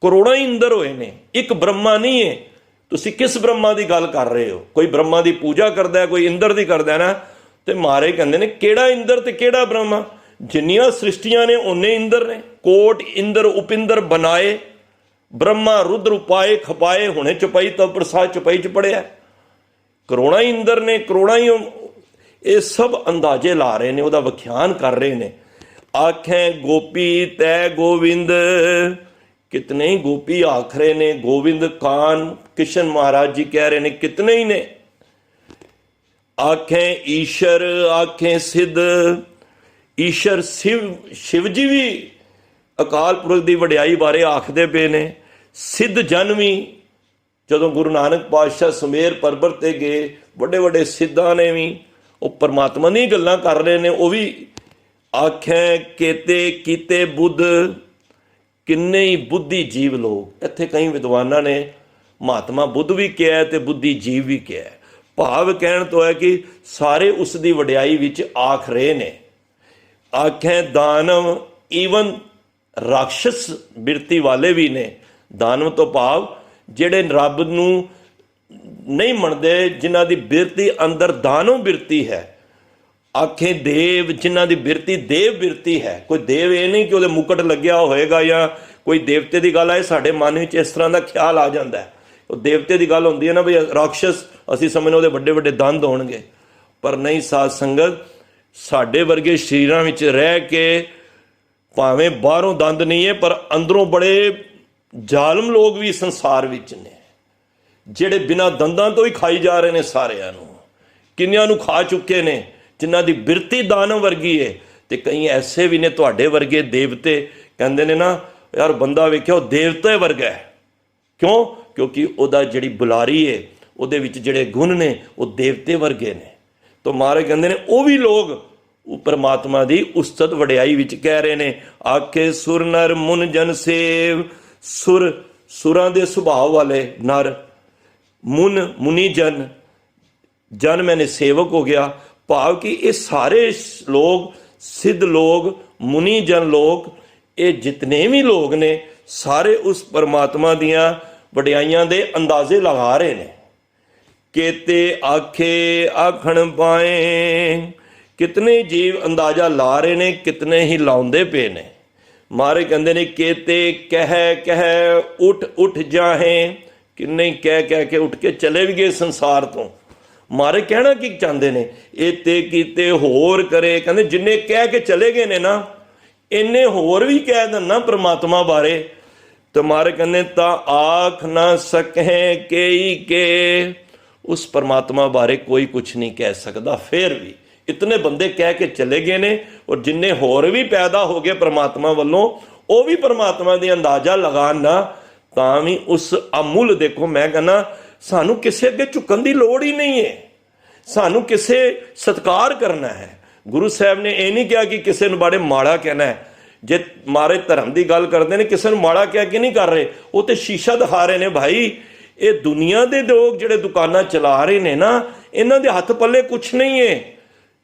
ਕਰੋੜਾਂ ਹੀ ਇੰਦਰ ਹੋਏ ਨੇ, ਇੱਕ ਬ੍ਰਹਮਾ ਨਹੀਂ ਹੈ। ਤੁਸੀਂ ਕਿਸ ਬ੍ਰਹਮਾ ਦੀ ਗੱਲ ਕਰ ਰਹੇ ਹੋ? ਕੋਈ ਬ੍ਰਹਮਾ ਦੀ ਪੂਜਾ ਕਰਦਾ, ਕੋਈ ਇੰਦਰ ਦੀ ਕਰਦਾ ਨਾ। ਤੇ ਮਹਾਰਾਜ ਕਹਿੰਦੇ ਨੇ ਕਿਹੜਾ ਇੰਦਰ ਤੇ ਕਿਹੜਾ ਬ੍ਰਹਮਾ? ਜਿੰਨੀਆਂ ਸ੍ਰਿਸ਼ਟੀਆਂ ਨੇ ਓਨੇ ਇੰਦਰ ਨੇ। ਕੋਟ ਇੰਦਰ ਉਪਿੰਦਰ ਬਣਾਏ, ਬ੍ਰਹਮਾ ਰੁਦਰ ਉਪਾਏ ਖਪਾਏ। ਹੁਣੇ ਚੁਪਾਈ ਤਾਂ ਪ੍ਰਸਾਦ ਚੁਪਾਈ ਚ ਪੜਿਆ। ਕਰੋੜਾਂ ਹੀ ਇੰਦਰ ਨੇ, ਕਰੋੜਾਂ ਹੀ। ਇਹ ਸਭ ਅੰਦਾਜ਼ੇ ਲਾ ਰਹੇ ਨੇ, ਉਹਦਾ ਵਿਖਿਆਨ ਕਰ ਰਹੇ ਨੇ। ਆਖੇ ਗੋਪੀ ਤੈ ਗੋਵਿੰਦ। ਕਿਤਨੇ ਹੀ ਗੋਪੀ ਆਖ ਰਹੇ ਨੇ ਗੋਵਿੰਦ ਕਾਨ। ਕਿਸ਼ਨ ਮਹਾਰਾਜ ਜੀ ਕਹਿ ਰਹੇ ਨੇ ਕਿਤਨੇ ਹੀ ਨੇ। ਆਖੇ ਈਸ਼ਰ, ਆਖੇ ਸਿੱਧ। ਈਸ਼ਰ ਸ਼ਿਵ ਜੀ ਵੀ ਅਕਾਲ ਪੁਰਖ ਦੀ ਵਡਿਆਈ ਬਾਰੇ ਆਖਦੇ ਪਏ ਨੇ। ਸਿੱਧ ਜਨ ਵੀ, ਜਦੋਂ ਗੁਰੂ ਨਾਨਕ ਪਾਤਸ਼ਾਹ ਸੁਮੇਰ ਪਰਬਤ ਤੇ ਗਏ, ਵੱਡੇ ਵੱਡੇ ਸਿੱਧਾਂ ਨੇ ਵੀ ਉਹ ਪਰਮਾਤਮਾ ਦੀਆਂ ਗੱਲਾਂ ਕਰ ਰਹੇ ਨੇ। ਉਹ ਵੀ ਆਖੇ ਕੇਤੇ ਕੀਤੇ ਬੁੱਧ। ਕਿੰਨੇ ਹੀ ਬੁੱਧੀ ਜੀਵ ਲੋਕ। ਇੱਥੇ ਕਈ ਵਿਦਵਾਨਾਂ ਨੇ ਮਹਾਤਮਾ ਬੁੱਧ ਵੀ ਕਿਹਾ ਤੇ ਬੁੱਧੀ ਜੀਵ ਵੀ ਕਿਹਾ। ਭਾਵ ਕਹਿਣ ਤੋਂ ਹੈ ਕਿ ਸਾਰੇ ਉਸ ਦੀ ਵਡਿਆਈ ਵਿੱਚ ਆਖ ਰਹੇ ਨੇ। ਆਖੇ ਦਾਨਵ, ਈਵਨ ਰਾਖਸ਼ਸ ਬਿਰਤੀ ਵਾਲੇ ਵੀ ਨੇ। ਦਾਨਵ ਤੋਂ ਭਾਵ ਜਿਹੜੇ ਰੱਬ ਨੂੰ ਨਹੀਂ ਮੰਨਦੇ, ਜਿਨ੍ਹਾਂ ਦੀ ਬਿਰਤੀ ਅੰਦਰ ਦਾਨਵ ਬਿਰਤੀ ਹੈ। ਆਖੇ ਦੇਵ, ਜਿਨ੍ਹਾਂ ਦੀ ਬਿਰਤੀ ਦੇਵ ਬਿਰਤੀ ਹੈ। ਕੋਈ ਦੇਵ ਇਹ ਨਹੀਂ ਕਿ ਉਹਦੇ ਮੁਕਟ ਲੱਗਿਆ ਹੋਏਗਾ ਜਾਂ ਕੋਈ ਦੇਵਤੇ ਦੀ ਗੱਲ ਆਏ, ਸਾਡੇ ਮਨ ਵਿੱਚ ਇਸ ਤਰ੍ਹਾਂ ਦਾ ਖਿਆਲ ਆ ਜਾਂਦਾ ਹੈ। ਉਹ ਦੇਵਤੇ ਦੀ ਗੱਲ ਹੁੰਦੀ ਹੈ ਨਾ, ਬਈ ਰਾਖਸ਼ਸ, ਅਸੀਂ ਸਮਝਦੇ ਉਹਦੇ ਵੱਡੇ ਵੱਡੇ ਦੰਦ ਹੋਣਗੇ। ਪਰ ਨਹੀਂ ਸਾਧ ਸੰਗਤ, ਸਾਡੇ ਵਰਗੇ ਸਰੀਰਾਂ ਵਿੱਚ ਰਹਿ ਕੇ ਭਾਵੇਂ ਬਾਹਰੋਂ ਦੰਦ ਨਹੀਂ ਹੈ, ਪਰ ਅੰਦਰੋਂ ਬੜੇ ਜ਼ਾਲਮ ਲੋਕ ਵੀ ਸੰਸਾਰ ਵਿੱਚ ਨੇ, ਜਿਹੜੇ ਬਿਨਾਂ ਦੰਦਾਂ ਤੋਂ ਹੀ ਖਾਈ ਜਾ ਰਹੇ ਨੇ ਸਾਰਿਆਂ ਨੂੰ। ਕਿੰਨਿਆਂ ਨੂੰ ਖਾ ਚੁੱਕੇ ਨੇ, ਜਿਨ੍ਹਾਂ ਦੀ ਬਿਰਤੀ ਦਾਨਵ ਵਰਗੀ ਹੈ। ਤੇ ਕਈ ਐਸੇ ਵੀ ਨੇ ਤੁਹਾਡੇ ਵਰਗੇ ਦੇਵਤੇ, ਕਹਿੰਦੇ ਨੇ ਨਾ ਯਾਰ ਬੰਦਾ ਵੇਖਿਆ ਉਹ ਦੇਵਤੇ ਵਰਗਾ ਹੈ। ਕਿਉਂ? ਕਿਉਂਕਿ ਉਹਦਾ ਜਿਹੜੀ ਬੁਲਾਰੀ ਹੈ, ਉਹਦੇ ਵਿੱਚ ਜਿਹੜੇ ਗੁਣ ਨੇ ਉਹ ਦੇਵਤੇ ਵਰਗੇ ਨੇ। ਤਾਂ ਮਹਾਰਾਜ ਕਹਿੰਦੇ ਨੇ ਉਹ ਵੀ ਲੋਕ ਉਹ ਪਰਮਾਤਮਾ ਦੀ ਉਸਤਤ ਵਡਿਆਈ ਵਿੱਚ ਕਹਿ ਰਹੇ ਨੇ। ਆਖੇ ਸੁਰ ਨਰ ਮੁਨ ਜਨ ਸੇਵ। ਸੁਰ, ਸੁਰਾਂ ਦੇ ਸੁਭਾਅ ਵਾਲੇ ਨਰ, ਮੁਨ ਮੁਨੀ ਜਨ, ਜਨ ਮੈਨੇ ਸੇਵਕ ਹੋ ਗਿਆ। ਭਾਵ ਕਿ ਇਹ ਸਾਰੇ ਲੋਕ, ਸਿੱਧ ਲੋਕ, ਮੁਨੀ ਜਨ ਲੋਕ, ਇਹ ਜਿਤਨੇ ਵੀ ਲੋਕ ਨੇ ਸਾਰੇ ਉਸ ਪਰਮਾਤਮਾ ਦੀਆਂ ਵਡਿਆਈਆਂ ਦੇ ਅੰਦਾਜ਼ੇ ਲਗਾ ਰਹੇ ਨੇ। ਕੇਤੇ ਆਖੇ ਆਖਣ ਪਾਏ। ਕਿਤਨੇ ਜੀਵ ਅੰਦਾਜ਼ਾ ਲਾ ਰਹੇ ਨੇ, ਕਿਤਨੇ ਹੀ ਲਾਉਂਦੇ ਪਏ ਨੇ। महाराज कहते ने केते कह कह उठ उठ जाहे, कि नहीं कह कह के उठ के चले भी गए संसार तो। महाराज कहना की चाहते ने, एते कीते होर करे, कहते जिन्ने कह के चले गए ने ना इन्ने होर भी कह देना परमात्मा बारे। तो महाराज कहते ता आख ना सकें केई के, उस परमात्मा बारे कोई कुछ नहीं कह सकता। फिर भी इतने बंदे कह के चले गए ने, और जिन्ने होर भी पैदा हो गए परमात्मा वालों वो भी परमात्मा दी अंदाजा लगान ना, तां भी उस अमुल देखो मैं कहना सानू किसे अगे झुकन की लोड़ ही नहीं है, सानू किसे सत्कार करना है। गुरु साहब ने यह नहीं कहा कि किसी ने बड़े माड़ा कहना है। जे मारे धर्म की गल करते हैं किसी ने माड़ा कह के नहीं कर रहे, वो तो शीशा दिखा रहे हैं। भाई ये दुनिया के लोग ਜਿਹੜੇ दुकाना चला रहे ने ना, इन्हों के हथ पल्ले कुछ नहीं है।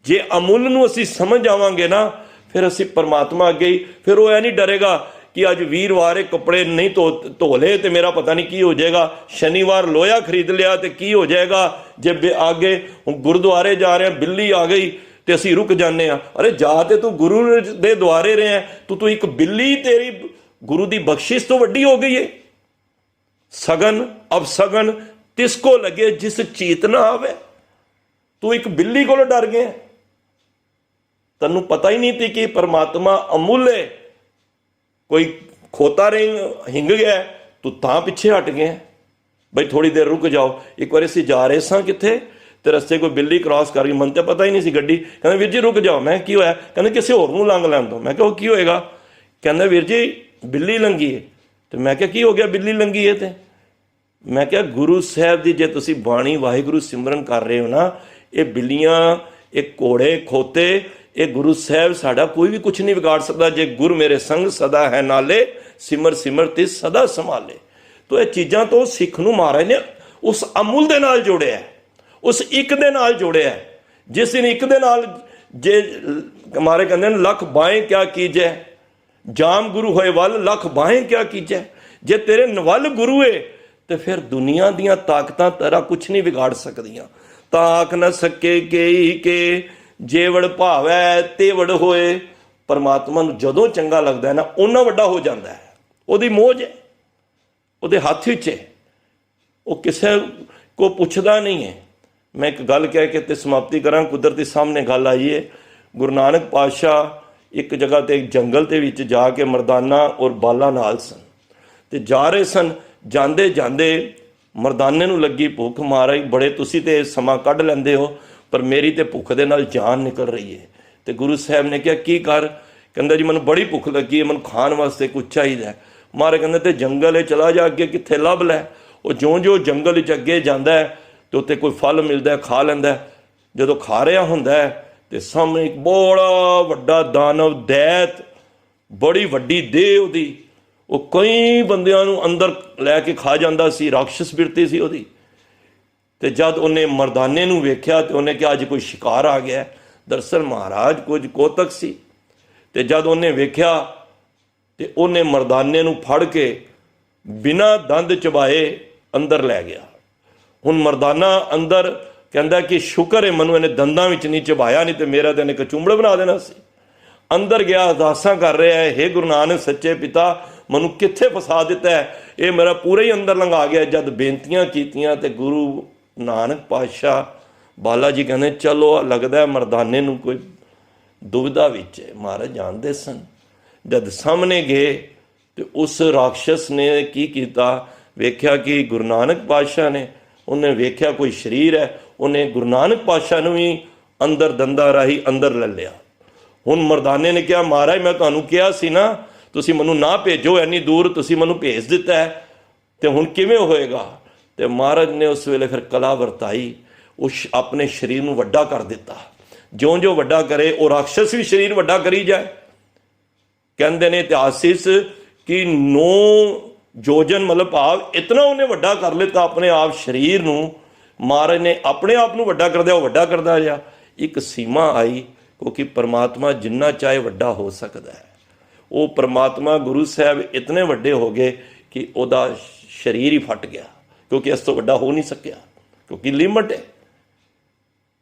जे अमुल नूं असीं समझ आवांगे ना, फिर असीं परमात्मा अगे ही, फिर वो नहीं डरेगा कि अज वीरवार कपड़े नहीं धो ले तो मेरा पता नहीं की हो जाएगा, शनिवार लोया खरीद लिया तो की हो जाएगा, जे आगे गुरुद्वारे जा रहे हैं बिल्ली आ गई तो असीं रुक जाने। अरे जा ते तू गुरु दे द्वारे रहे हैं, तू एक बिल्ली, तेरी गुरु की बख्शिश तो वड्डी हो गई है। सगन अब सगन तिसको लगे जिस चीत ना आवे, तू एक बिल्ली को डर गया, तन्नू पता ही नहीं थी कि परमात्मा अमूल्य। कोई खोता रिंग हिंग गया तू तां पिछे हट गया, भाई थोड़ी देर रुक जाओ। एक बार असीं जा रहे सां किथे ते रस्ते कोई बिल्ली क्रॉस कर गई, मन तो पता ही नहीं सी गड्डी, कहंदे वीर जी रुक जाओ। मैं की होया, कहंदे किसी होर नूं लंघ लैण दो। मैं कहा की होएगा, कहंदे वीर जी बिल्ली लंघी है। तो मैं क्या की हो गया बिल्ली लंघी है तो मैं क्या गुरु साहब की जे तुसी बाणी वाहिगुरु सिमरन कर रहे हो ना, ये बिल्लियां ये घोड़े खोते ये गुरु साहब साडा कोई भी कुछ नहीं बिगाड़ सकता। जे गुर मेरे संग सदा है नाले, सिमर सिमर तिस सदा संभाले। तो ये चीज़ां तो सिख नूं महाराज ने उस अमुल दे नाल जोड़िया है, उस एक दे नाल जोड़िया है। जिस दिन एक दे नाल जे हमारे कहते हैं लख बाएं क्या कीजे, जाम गुरु होए वल लख बाएं क्या कीजे। जे तेरे नवल गुरु है तो फिर दुनिया दियां ताकतां तेरा कुछ नहीं बिगाड़ सकदियां। ताक न सके केई के जेवड़ भावै तेवड़ होए। परमात्मा नूं जदों चंगा लगदा है ना उन्ना वड्डा हो जाता है, उहदी मोज है, उहदे हत्थ विच है, वो किसे को पुछदा नहीं है। मैं एक गल कह के ते समाप्ति करां, कुदरती सामने गल आई है। गुरु नानक पातशाह एक जगह ते एक जंगल दे विच जाके मरदाना और बाला नाल सन ते जा रहे सन। जांदे जांदे मरदाने नूं लगी भुख, महाराज बड़े तुसी ते समा कढ लैंदे हो पर मेरी ते भुख दे नाल जान निकल रही है। तो गुरु साहब ने कहा की कर, कहंदा जी मैनूं बड़ी भुख लगी है, मैनूं खाण वास्ते कुछ चाहिए। महाराज कहंदे ते जंगल है चला जा अगे कित्थे लभ लै। वो ज्यों ज्यों जंगल च अगे जांदा है तो उत्ते कोई फल मिलता है, खा लैंदा है। जदों खा रहा हुंदा है तो सामने एक बड़ा वड्डा दानव दैत, बड़ी वड्डी देह उहदी, वो कई बंदियां नूं अंदर लैके खा जांदा सी, राक्षस बिरती सी उहदी। ते जद उन्हें मरदाने नूं वेख्या तो उन्हें कहा अज कोई शिकार आ गया। दरअसल महाराज कुछ कोतक सी। ते जद उन्हें वेख्या तो उन्हें मरदाने नूं फड़ के बिना दंद चबाए अंदर लै गया। हुण मरदाना अंदर कहंदा कि शुक्र है मैनूं इहने दंदां विच नहीं चबाया, नहीं तो मेरा तो इहने कचूंबड़ बना देना सी। अंदर गया अरदासां कर रहा है, हे गुरु नानक सच्चे पिता मैनूं कित्थे फसा दिता है, ये मेरा पूरा ही अंदर लंघा गया। जद बेनतियां कीतियां ते गुरु नानक पातशाह बाला जी कहते चलो लगता है मरदाने नूं कोई दुविधा विच है। महाराज जानते सन। जद सामने गए तो उस राक्षस ने की कीता, वेख्या कि गुरु नानक पातशाह ने, उन्हें वेख्या कोई शरीर है, उन्हें गुरु नानक पातशाह नूं भी अंदर दंदा राही अंदर ले लिया। हुण मरदाने ने कहा महाराज मैं तुहानूं कहा सी ना तुसीं मैनूं ना भेजो, इन्नी दूर तुसीं मैनूं भेज दिता है तो हुण किवें होएगा। तो महाराज ने उस वेले फिर कला वरताई, उस अपने शरीर नूं वड्डा कर दिता। ज्यों ज्यों वड्डा करे वो राक्षस भी शरीर वड्डा करी जाए। कहंदे ने इतिहासिस कि 9 जोजन मतलब भाव इतना उन्हें वड्डा कर लिता अपने आप शरीर नूं। महाराज ने अपने आप नूं वड्डा कर दिया, वो वड्डा करदा रहा। एक सीमा आई क्योंकि परमात्मा जिन्ना चाहे वड्डा हो सकता है। वो परमात्मा गुरु साहब इतने वड्डे हो गए कि उहदा शरीर ही फट गया, क्योंकि इस तो वड्डा हो नहीं सकिया, क्योंकि लिमिट है।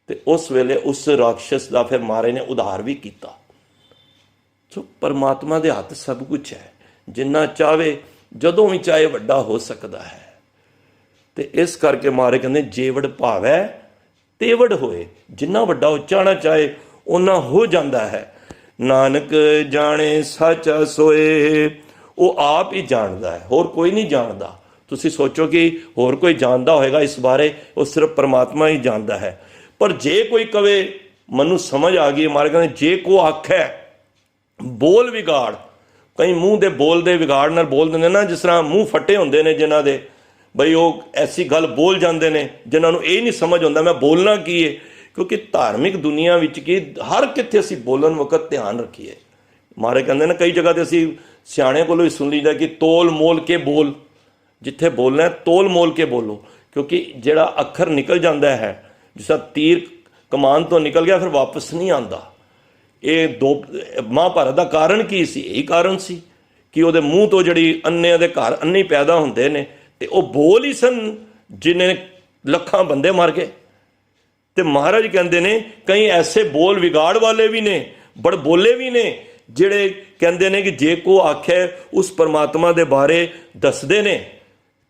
तो उस वेले उस राक्षस का फिर महाराज ने उधार भी किया। ਸੋ ਪਰਮਾਤਮਾ ਦੇ ਹੱਥ ਸਭ ਕੁਝ ਹੈ, ਜਿੰਨਾ ਚਾਹੇ ਜਦੋਂ ਵੀ ਚਾਹੇ ਵੱਡਾ ਹੋ ਸਕਦਾ ਹੈ। ਤੇ ਇਸ ਕਰਕੇ ਮਹਾਰਾਜ ਕਹਿੰਦੇ ਜੇਵੜ ਭਾਵੈ ਤੇਵੜ ਹੋਏ, ਜਿੰਨਾ ਵੱਡਾ ਉਚਾਣਾ ਚਾਹੇ ਉਹਨਾਂ ਹੋ ਜਾਂਦਾ ਹੈ। ਨਾਨਕ ਜਾਣੇ ਸਾਚਾ ਸੋਏ, ਉਹ ਆਪ ਹੀ ਜਾਣਦਾ ਹੈ, ਹੋਰ ਕੋਈ ਨਹੀਂ ਜਾਣਦਾ। ਤੁਸੀਂ ਸੋਚੋ ਕਿ ਹੋਰ ਕੋਈ ਜਾਣਦਾ ਹੋਏਗਾ ਇਸ ਬਾਰੇ, ਉਹ ਸਿਰਫ ਪਰਮਾਤਮਾ ਹੀ ਜਾਣਦਾ ਹੈ। ਪਰ ਜੇ ਕੋਈ ਕਵੇ ਮੈਨੂੰ ਸਮਝ ਆ ਗਈ, ਮਹਾਰਾਜ ਕਹਿੰਦੇ ਜੇ ਕੋ ਆਖੈ ਬੋਲ ਵਿਗਾੜ, ਕਈ ਮੂੰਹ ਦੇ ਬੋਲ ਦੇ ਵਿਗਾੜ ਨਾਲ ਬੋਲ ਦਿੰਦੇ ਨਾ, ਜਿਸ ਤਰ੍ਹਾਂ ਮੂੰਹ ਫੱਟੇ ਹੁੰਦੇ ਨੇ ਜਿਨ੍ਹਾਂ ਦੇ, ਬਈ ਉਹ ਐਸੀ ਗੱਲ ਬੋਲ ਜਾਂਦੇ ਨੇ ਜਿਨ੍ਹਾਂ ਨੂੰ ਇਹ ਨਹੀਂ ਸਮਝ ਆਉਂਦਾ ਮੈਂ ਬੋਲਣਾ ਕੀ ਹੈ। ਕਿਉਂਕਿ ਧਾਰਮਿਕ ਦੁਨੀਆ ਵਿੱਚ ਕੀ ਹਰ ਕਿੱਥੇ ਅਸੀਂ ਬੋਲਣ ਵਕਤ ਧਿਆਨ ਰੱਖੀਏ। ਮਹਾਰਾਜ ਕਹਿੰਦੇ ਨੇ ਕਈ ਜਗ੍ਹਾ ਤੇ ਅਸੀਂ ਸਿਆਣਿਆਂ ਕੋਲੋਂ ਹੀ ਸੁਣ ਲਈਦਾ ਕਿ ਤੋਲ ਮੋਲ ਕੇ ਬੋਲ, ਜਿੱਥੇ ਬੋਲਣਾ ਤੋਲ ਮੋਲ ਕੇ ਬੋਲੋ, ਕਿਉਂਕਿ ਜਿਹੜਾ ਅੱਖਰ ਨਿਕਲ ਜਾਂਦਾ ਹੈ, ਜਿਸ ਤਰ੍ਹਾਂ ਤੀਰ ਕਮਾਨ ਤੋਂ ਨਿਕਲ ਗਿਆ ਫਿਰ ਵਾਪਸ ਨਹੀਂ ਆਉਂਦਾ। ਇਹ ਦੋ ਮਹਾਭਾਰਤ ਦਾ ਕਾਰਨ ਕੀ ਸੀ? ਇਹੀ ਕਾਰਨ ਸੀ ਕਿ ਉਹਦੇ ਮੂੰਹ ਤੋਂ ਜਿਹੜੀ ਅੰਨਿਆਂ ਦੇ ਘਰ ਅੰਨੇ ਪੈਦਾ ਹੁੰਦੇ ਨੇ, ਤੇ ਉਹ ਬੋਲ ਹੀ ਸਨ ਜਿਨੇ ਲੱਖਾਂ ਬੰਦੇ ਮਾਰ ਗਏ। ਤੇ ਮਹਾਰਾਜ ਕਹਿੰਦੇ ਨੇ ਕਈ ਐਸੇ ਬੋਲ ਵਿਗਾੜ ਵਾਲੇ ਵੀ ਨੇ, ਬੜ ਬੋਲੇ ਵੀ ਨੇ, ਜਿਹੜੇ ਕਹਿੰਦੇ ਨੇ ਕਿ ਜੇ ਕੋ ਆਖੇ ਉਸ ਪਰਮਾਤਮਾ ਦੇ ਬਾਰੇ ਦੱਸਦੇ ਨੇ,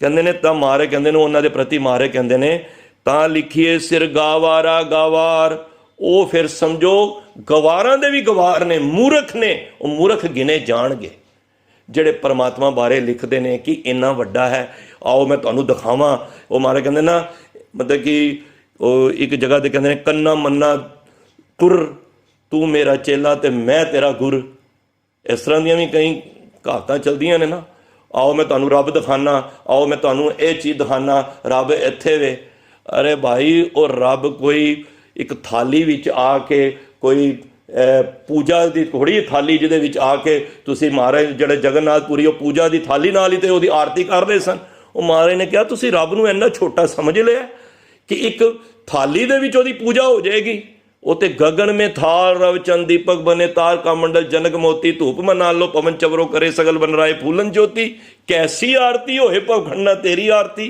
ਕਹਿੰਦੇ ਨੇ ਤਾਂ ਮਹਾਰਾਜ ਕਹਿੰਦੇ ਨੇ ਉਹਨਾਂ ਦੇ ਪ੍ਰਤੀ ਮਹਾਰਾਜ ਕਹਿੰਦੇ ਨੇ ਤਾਂ ਲਿਖੀਏ ਸਿਰ ਗਾਵਾਰਾ ਗਾਵਾਰ, ਉਹ ਫਿਰ ਸਮਝੋ ਗਵਾਰਾਂ ਦੇ ਵੀ ਗਵਾਰ ਨੇ, ਮੂਰਖ ਨੇ, ਉਹ ਮੂਰਖ ਗਿਣੇ ਜਾਣਗੇ ਜਿਹੜੇ ਪਰਮਾਤਮਾ ਬਾਰੇ ਲਿਖਦੇ ਨੇ ਕਿ ਇੰਨਾ ਵੱਡਾ ਹੈ। ਆਓ ਮੈਂ ਤੁਹਾਨੂੰ ਦਿਖਾਵਾਂ। ਉਹ ਮਹਾਰਾਜ ਕਹਿੰਦੇ ਨਾ, ਮਤਲਬ ਕਿ ਉਹ ਇੱਕ ਜਗ੍ਹਾ ਤੇ ਕਹਿੰਦੇ ਨੇ ਕੰਨਾ ਮੰਨਾ ਤੁਰ ਤੂੰ ਮੇਰਾ ਚੇਲਾ ਤੇ ਮੈਂ ਤੇਰਾ ਗੁਰ। ਇਸ ਤਰ੍ਹਾਂ ਦੀਆਂ ਵੀ ਕਈ ਕਹਾਵਤਾਂ ਚਲਦੀਆਂ ਨੇ ਨਾ। ਆਓ ਮੈਂ ਤੁਹਾਨੂੰ ਰੱਬ ਦਿਖਾਨਾ, ਆਓ ਮੈਂ ਤੁਹਾਨੂੰ ਇਹ ਚੀਜ਼ ਦਿਖਾਨਾ, ਰੱਬ ਇੱਥੇ ਵੇ। ਅਰੇ ਭਾਈ ਉਹ ਰੱਬ ਕੋਈ ਇੱਕ ਥਾਲੀ ਵਿੱਚ ਆ ਕੇ, ਕੋਈ ਪੂਜਾ ਦੀ ਥੋੜ੍ਹੀ ਥਾਲੀ ਜਿਹਦੇ ਵਿੱਚ ਆ ਕੇ ਤੁਸੀਂ ਮਹਾਰਾਜ ਜਿਹੜੇ ਜਗਨਨਾਥਪੁਰੀ ਉਹ ਪੂਜਾ ਦੀ ਥਾਲੀ ਨਾਲ ਹੀ ਤੇ ਉਹਦੀ ਆਰਤੀ ਕਰ ਰਹੇ ਸਨ। ਉਹ ਮਹਾਰਾਜ ਨੇ ਕਿਹਾ ਤੁਸੀਂ ਰੱਬ ਨੂੰ ਇੰਨਾ ਛੋਟਾ ਸਮਝ ਲਿਆ ਕਿ ਇੱਕ ਥਾਲੀ ਦੇ ਵਿੱਚ ਉਹਦੀ ਪੂਜਾ ਹੋ ਜਾਏਗੀ। ਉਹ ਤੇ ਗगन में थार रव चंद दीपक बने तार का मंडल जनक मोती धूप मना लो पवन चवरो करे सगल बन राय फूलन ज्योति। कैसी आरती होए भवखंडा तेरी आरती।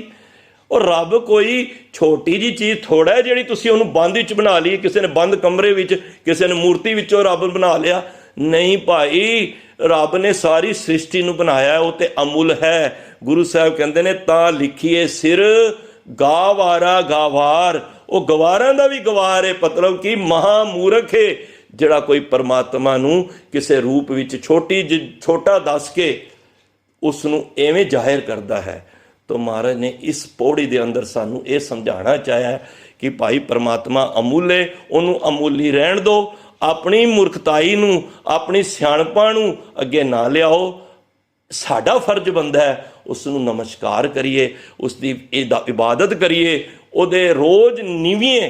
और रब कोई छोटी जी चीज़ थोड़ा है जिहड़ी तुसीं उहनूं बंद विच बना ली, किसी ने बंद कमरे विच, किसी ने मूर्ति विचों रब बना लिया। नहीं भाई, रब ने सारी सृष्टि नूं बनाया है, वो ते अमुल है। गुरु साहब कहंदे ने तां लिखिए सिर गावारा गावार, ਉਹ ਗਵਾਰਾਂ ਦਾ ਵੀ ਗਵਾਰ ਹੈ, ਮਤਲਬ ਕਿ ਮਹਾਮੂਰਖ ਹੈ ਜਿਹੜਾ ਕੋਈ ਪਰਮਾਤਮਾ ਨੂੰ ਕਿਸੇ ਰੂਪ ਵਿੱਚ ਛੋਟਾ ਦੱਸ ਕੇ ਉਸ ਨੂੰ ਐਵੇਂ ਜ਼ਾਹਿਰ ਕਰਦਾ ਹੈ। ਤਾਂ ਮਹਾਰਾਜ ਨੇ ਇਸ ਪੌੜੀ ਦੇ ਅੰਦਰ ਸਾਨੂੰ ਇਹ ਸਮਝਾਉਣਾ ਚਾਹਿਆ ਕਿ ਭਾਈ ਪਰਮਾਤਮਾ ਅਮੁੱਲ ਹੈ, ਉਹਨੂੰ ਅਮੁੱਲੀ ਰਹਿਣ ਦਿਓ। ਆਪਣੀ ਮੂਰਖਤਾਈ ਨੂੰ, ਆਪਣੀ ਸਿਆਣਪਾਂ ਨੂੰ ਅੱਗੇ ਨਾ ਲਿਆਓ। ਸਾਡਾ ਫਰਜ਼ ਬਣਦਾ ਹੈ ਉਸ ਨੂੰ ਨਮਸਕਾਰ ਕਰੀਏ, ਉਸ ਦੀ ਇਬਾਦਤ ਕਰੀਏ, ਉਹਦੇ ਰੋਜ਼ ਨਿਵੀਏ,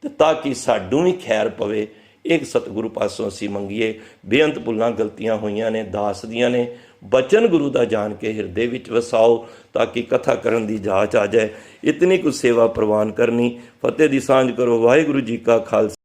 ਤੇ ਤਾਂ ਕਿ ਸਾਨੂੰ ਵੀ ਖੈਰ ਪਵੇ। ਇਹ ਸਤਿਗੁਰੂ ਪਾਸੋਂ ਅਸੀਂ ਮੰਗੀਏ। ਬੇਅੰਤ ਭੁੱਲਾਂ ਗਲਤੀਆਂ ਹੋਈਆਂ ਨੇ, ਦਾਸ ਦੀਆਂ ਨੇ, ਬਚਨ ਗੁਰੂ ਦਾ ਜਾਣ ਕੇ ਹਿਰਦੇ ਵਿੱਚ ਵਸਾਓ ਤਾਂ ਕਿ ਕਥਾ ਕਰਨ ਦੀ ਜਾਚ ਆ ਜਾਏ। ਇਤਨੀ ਕੁ ਸੇਵਾ ਪ੍ਰਵਾਨ ਕਰਨੀ। ਫਤਿਹ ਦੀ ਸਾਂਝ ਕਰੋ। ਵਾਹਿਗੁਰੂ ਜੀ ਕਾ ਖਾਲਸਾ।